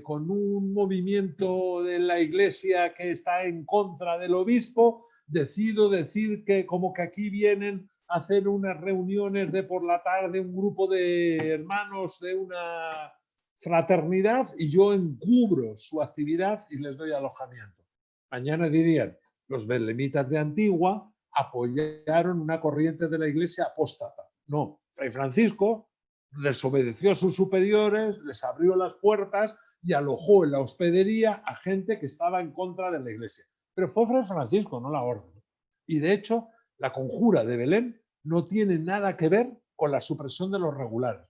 con un movimiento de la iglesia que está en contra del obispo, decido decir que como que aquí vienen a hacer unas reuniones de por la tarde un grupo de hermanos de una fraternidad y yo encubro su actividad y les doy alojamiento. Mañana dirían, los belemitas de Antigua apoyaron una corriente de la iglesia apóstata. No, Fray Francisco desobedeció a sus superiores, les abrió las puertas y alojó en la hospedería a gente que estaba en contra de la iglesia. Pero fue Fray Francisco, no la orden. Y de hecho, la conjura de Belén no tiene nada que ver con la supresión de los regulares,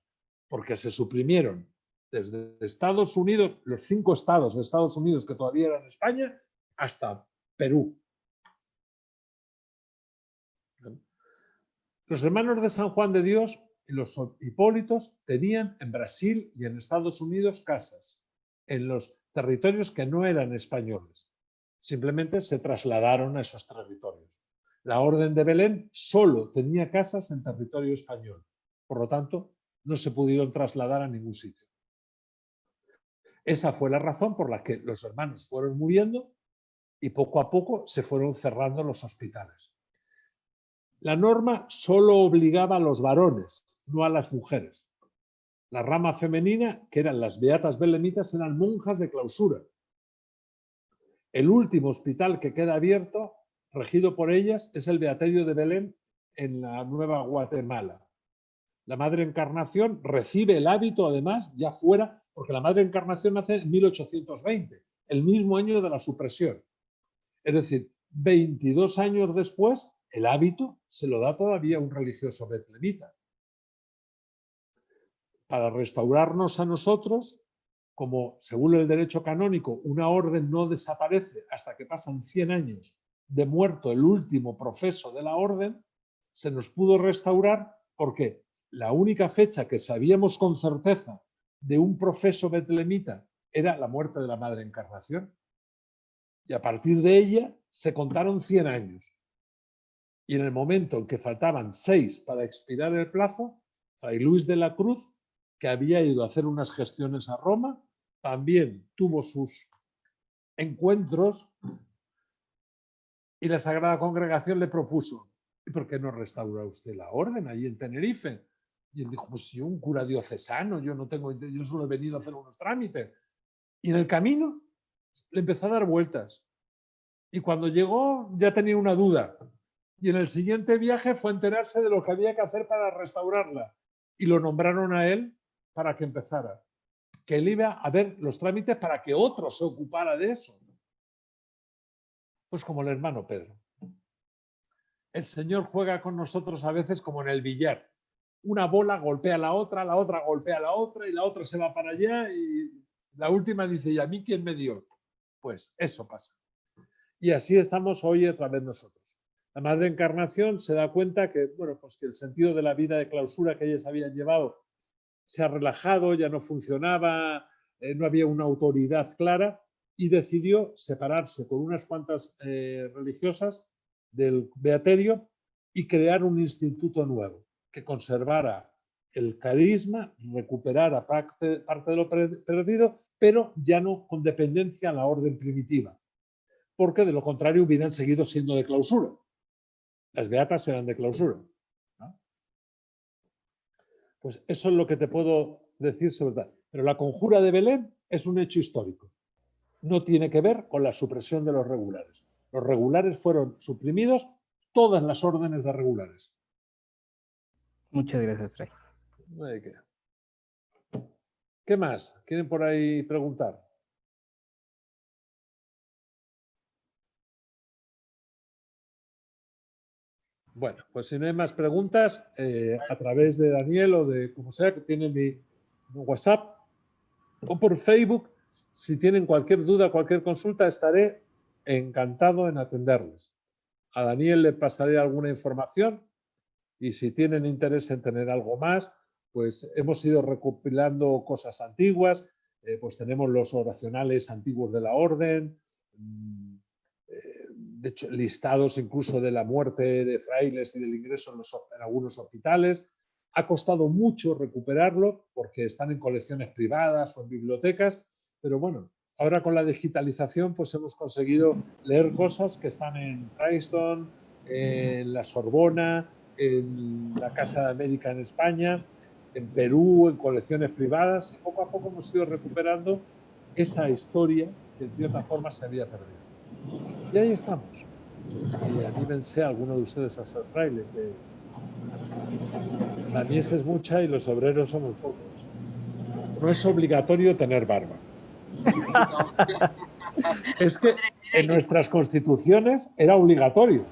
porque se suprimieron desde Estados Unidos, los 5 estados de Estados Unidos que todavía eran España, hasta Perú. Los hermanos de San Juan de Dios y los Hipólitos tenían en Brasil y en Estados Unidos casas, en los territorios que no eran españoles. Simplemente se trasladaron a esos territorios. La Orden de Belén solo tenía casas en territorio español. Por lo tanto, no se pudieron trasladar a ningún sitio. Esa fue la razón por la que los hermanos fueron muriendo y poco a poco se fueron cerrando los hospitales. La norma solo obligaba a los varones, no a las mujeres. La rama femenina, que eran las beatas belemitas, eran monjas de clausura. El último hospital que queda abierto, regido por ellas, es el Beaterio de Belén en la Nueva Guatemala. La Madre Encarnación recibe el hábito, además, ya fuera, porque la Madre Encarnación nace en 1820, el mismo año de la supresión. Es decir, 22 años después, el hábito se lo da todavía un religioso betlemita. Para restaurarnos a nosotros, como según el derecho canónico, una orden no desaparece hasta que pasan 100 años de muerto el último profeso de la orden, se nos pudo restaurar porque la única fecha que sabíamos con certeza de un profeso betlemita era la muerte de la Madre Encarnación. Y a partir de ella se contaron 100 años. Y en el momento en que faltaban 6 para expirar el plazo, Fray Luis de la Cruz, que había ido a hacer unas gestiones a Roma, también tuvo sus encuentros y la Sagrada Congregación le propuso: ¿y por qué no restaura usted la orden allí en Tenerife? Y él dijo: pues yo, un cura diocesano, yo solo he venido a hacer unos trámites. Y en el camino le empezó a dar vueltas. Y cuando llegó ya tenía una duda. Y en el siguiente viaje fue a enterarse de lo que había que hacer para restaurarla. Y lo nombraron a él para que empezara. Que él iba a ver los trámites para que otro se ocupara de eso. Pues como el hermano Pedro. El Señor juega con nosotros a veces como en el billar. Una bola golpea a la otra golpea a la otra y la otra se va para allá y la última dice: ¿y a mí quién me dio? Pues eso pasa. Y así estamos hoy otra vez nosotros. La Madre Encarnación se da cuenta que, bueno, pues que el sentido de la vida de clausura que ellas habían llevado se ha relajado, ya no funcionaba, no había una autoridad clara y decidió separarse con unas cuantas religiosas del beaterio y crear un instituto nuevo que conservara el carisma, recuperara parte de lo perdido, pero ya no con dependencia a la orden primitiva, porque de lo contrario hubieran seguido siendo de clausura. Las beatas eran de clausura, ¿no? Pues eso es lo que te puedo decir sobre tal. Pero la conjura de Belén es un hecho histórico. No tiene que ver con la supresión de los regulares. Los regulares fueron suprimidos, todas las órdenes de regulares. Muchas gracias, Fray. No hay que. ¿Qué más? ¿Quieren por ahí preguntar? Bueno, pues si no hay más preguntas, a través de Daniel o de como sea, que tiene mi WhatsApp, o por Facebook, si tienen cualquier duda, cualquier consulta, estaré encantado en atenderles. A Daniel le pasaré alguna información y si tienen interés en tener algo más, pues hemos ido recopilando cosas antiguas, pues tenemos los oracionales antiguos de la orden, de hecho, listados incluso de la muerte de frailes y del ingreso en algunos hospitales. Ha costado mucho recuperarlo porque están en colecciones privadas o en bibliotecas, pero bueno, ahora con la digitalización pues hemos conseguido leer cosas que están en Princeton, en la Sorbona, en la Casa de América en España, en Perú, en colecciones privadas, y poco a poco hemos ido recuperando esa historia que en cierta forma se había perdido. Y ahí estamos. Y anímense a alguno de ustedes a ser fraile, que la mies es mucha y los obreros somos pocos. No es obligatorio tener barba. Es que en nuestras constituciones era obligatorio.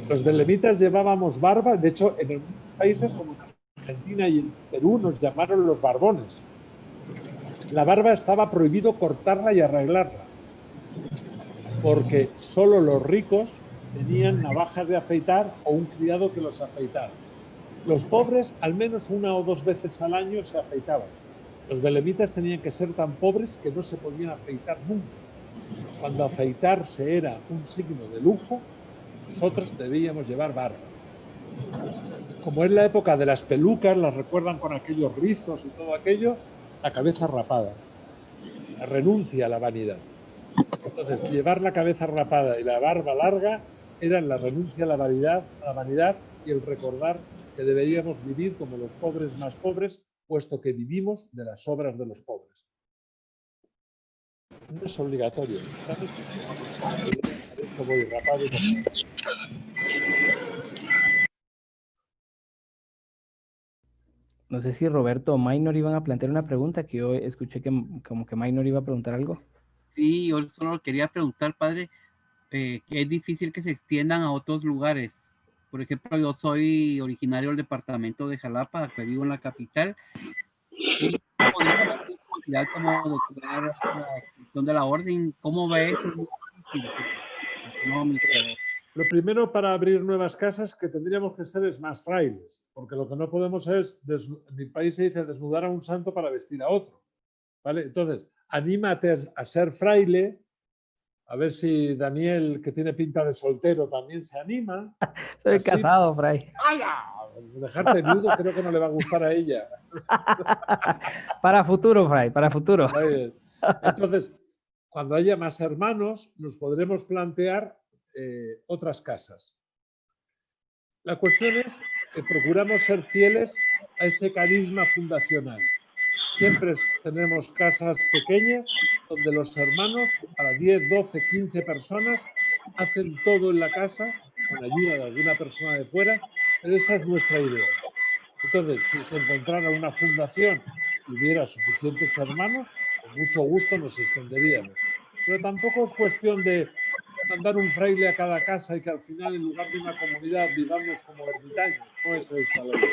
Los belemitas llevábamos barba, de hecho en algunos países como en Argentina y en Perú nos llamaron los barbones. La barba estaba prohibido cortarla y arreglarla, porque solo los ricos tenían navajas de afeitar o un criado que los afeitara. Los pobres al menos 1 o 2 veces al año se afeitaban. Los belemitas tenían que ser tan pobres que no se podían afeitar nunca. Cuando afeitarse era un signo de lujo, nosotros debíamos llevar barba. Como es la época de las pelucas, las recuerdan con aquellos rizos y todo aquello, la cabeza rapada. La renuncia a la vanidad. Entonces, llevar la cabeza rapada y la barba larga eran la renuncia a la vanidad y el recordar que deberíamos vivir como los pobres más pobres, puesto que vivimos de las obras de los pobres. No es obligatorio, ¿sabes? Por eso voy rapado. No sé si Roberto o Maynor iban a plantear una pregunta, que yo escuché que como que Maynor iba a preguntar algo. Sí, yo solo quería preguntar, padre, que es difícil que se extiendan a otros lugares. Por ejemplo, yo soy originario del departamento de Jalapa, que vivo en la capital, y podría haber posibilidad como de crear la extensión de la orden. ¿Cómo ve eso? Es muy difícil, económico. Lo primero para abrir nuevas casas que tendríamos que ser es más frailes, porque lo que no podemos es, en mi país se dice desnudar a un santo para vestir a otro, ¿vale? Entonces, anímate a ser fraile, a ver si Daniel, que tiene pinta de soltero, también se anima. Soy Así, casado, Fray. ¡ala! Dejarte viudo creo que no le va a gustar a ella. Para futuro, Fray, para futuro. Entonces, cuando haya más hermanos, nos podremos plantear otras casas. La cuestión es que procuramos ser fieles a ese carisma fundacional. Siempre tenemos casas pequeñas donde los hermanos, para 10, 12, 15 personas, hacen todo en la casa con ayuda de alguna persona de fuera, pero esa es nuestra idea. Entonces, si se encontrara una fundación y hubiera suficientes hermanos, con mucho gusto nos extenderíamos. Pero tampoco es cuestión de mandar un fraile a cada casa y que al final, en lugar de una comunidad, vivamos como ermitaños. No es esa la idea.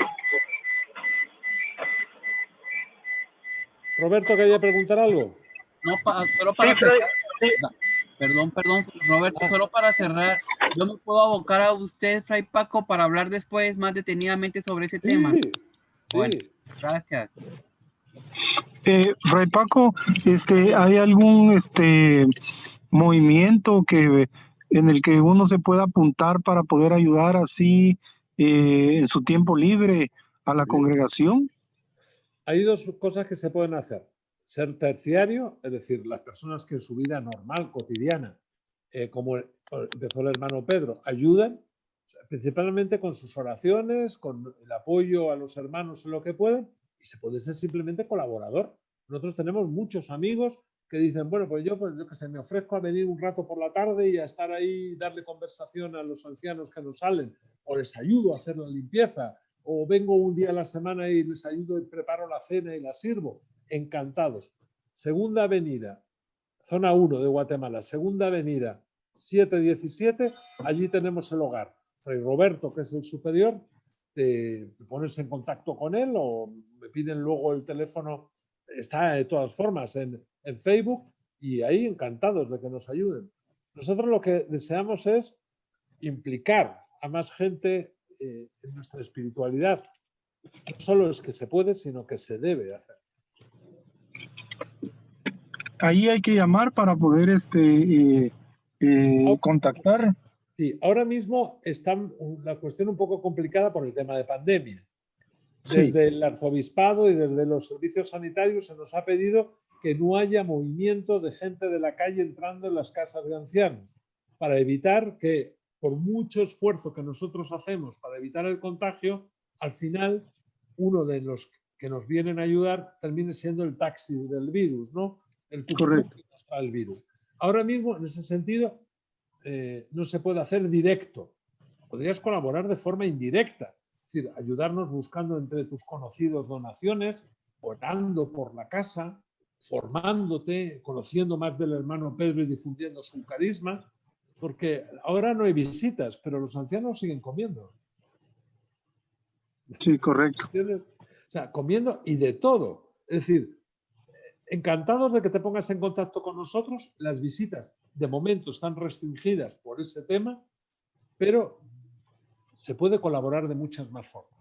Roberto, ¿quería preguntar algo? No, solo para Sí, cerrar. sí. Perdón, Roberto, solo para cerrar. Yo me puedo abocar a usted, Fray Paco, para hablar después más detenidamente sobre ese tema. Bueno, gracias. Fray Paco, ¿hay algún movimiento en el que uno se pueda apuntar para poder ayudar así en su tiempo libre a la congregación? Hay dos cosas que se pueden hacer. Ser terciario, es decir, las personas que en su vida normal, cotidiana, como empezó el hermano Pedro, ayudan, principalmente con sus oraciones, con el apoyo a los hermanos en lo que pueden, y se puede ser simplemente colaborador. Nosotros tenemos muchos amigos que dicen, bueno, pues yo que sé, me ofrezco a venir un rato por la tarde y a estar ahí, darle conversación a los ancianos que nos salen, o les ayudo a hacer la limpieza, o vengo un día a la semana y les ayudo y preparo la cena y la sirvo. Encantados. Segunda Avenida, zona 1 de Guatemala, Segunda Avenida, 717, allí tenemos el hogar. Fray Roberto, que es el superior, te pones en contacto con él o me piden luego el teléfono, está de todas formas en Facebook, y ahí encantados de que nos ayuden. Nosotros lo que deseamos es implicar a más gente en nuestra espiritualidad. No solo es que se puede, sino que se debe hacer. Ahí hay que llamar para poder contactar. Sí, ahora mismo está la cuestión un poco complicada por el tema de pandemia. Desde el arzobispado y desde los servicios sanitarios se nos ha pedido que no haya movimiento de gente de la calle entrando en las casas de ancianos, para evitar que, por mucho esfuerzo que nosotros hacemos para evitar el contagio, al final uno de los que nos vienen a ayudar termine siendo el taxi del virus, ¿no? El tuk-tuk que nos trae el virus. Ahora mismo, en ese sentido, no se puede hacer directo. Podrías colaborar de forma indirecta, es decir, ayudarnos buscando entre tus conocidos donaciones, orando por la casa, formándote, conociendo más del hermano Pedro y difundiendo su carisma, porque ahora no hay visitas, pero los ancianos siguen comiendo. Sí, correcto. O sea, comiendo y de todo. Es decir, encantados de que te pongas en contacto con nosotros. Las visitas de momento están restringidas por ese tema, pero se puede colaborar de muchas más formas.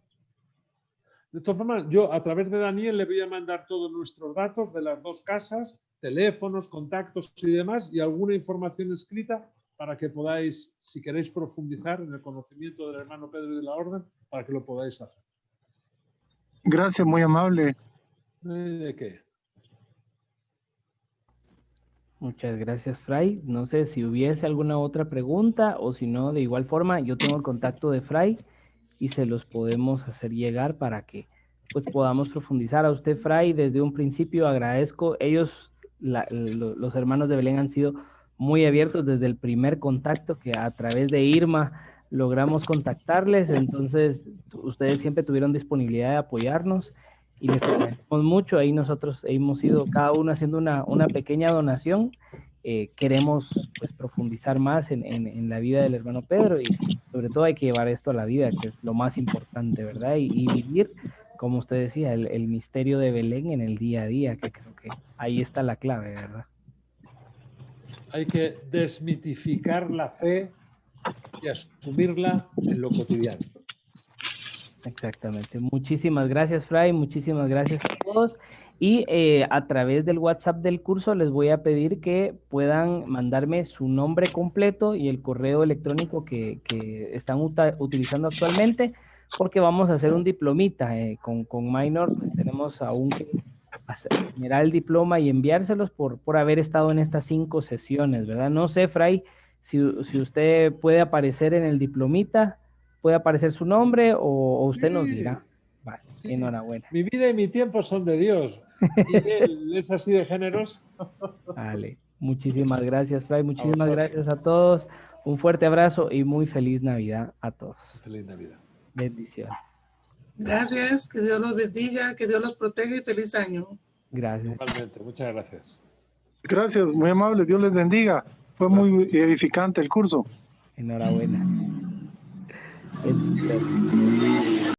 De todas formas, yo a través de Daniel le voy a mandar todos nuestros datos de las dos casas, teléfonos, contactos y demás, y alguna información escrita para que podáis, si queréis profundizar en el conocimiento del hermano Pedro y de la Orden, para que lo podáis hacer. Gracias, muy amable. ¿De qué? Muchas gracias, Fray. No sé si hubiese alguna otra pregunta o si no, de igual forma, yo tengo el contacto de Fray y se los podemos hacer llegar para que pues podamos profundizar. A usted, Fray, desde un principio agradezco. Ellos, los hermanos de Belén han sido muy abiertos desde el primer contacto, que a través de Irma logramos contactarles, entonces ustedes siempre tuvieron disponibilidad de apoyarnos y les agradecemos mucho. Ahí nosotros hemos ido cada uno haciendo una pequeña donación. Queremos pues profundizar más en la vida del hermano Pedro y sobre todo hay que llevar esto a la vida, que es lo más importante, ¿verdad? Y vivir, como usted decía, el misterio de Belén en el día a día, que creo que ahí está la clave, ¿verdad? Hay que desmitificar la fe y asumirla en lo cotidiano. Exactamente. Muchísimas gracias, Fray. Muchísimas gracias a todos. Y a través del WhatsApp del curso les voy a pedir que puedan mandarme su nombre completo y el correo electrónico que están utilizando actualmente, porque vamos a hacer un diplomita. Con Minor, pues tenemos aún que generar el diploma y enviárselos por haber estado en estas 5 sesiones, ¿verdad? No sé, Fray, si usted puede aparecer en el diplomita. ¿Puede aparecer su nombre o usted nos dirá? Vale, Sí. enhorabuena. Mi vida y mi tiempo son de Dios. Y Él es así de generoso. Vale, muchísimas gracias, Fray. Muchísimas vosotros. gracias a todos. Un fuerte abrazo y muy feliz Navidad a todos. Feliz Navidad. Bendiciones. Gracias, que Dios los bendiga, que Dios los proteja y feliz año. Gracias. Igualmente, muchas gracias. Gracias, muy amable, Dios les bendiga. Fue muy edificante el curso. Enhorabuena. Bendiciones.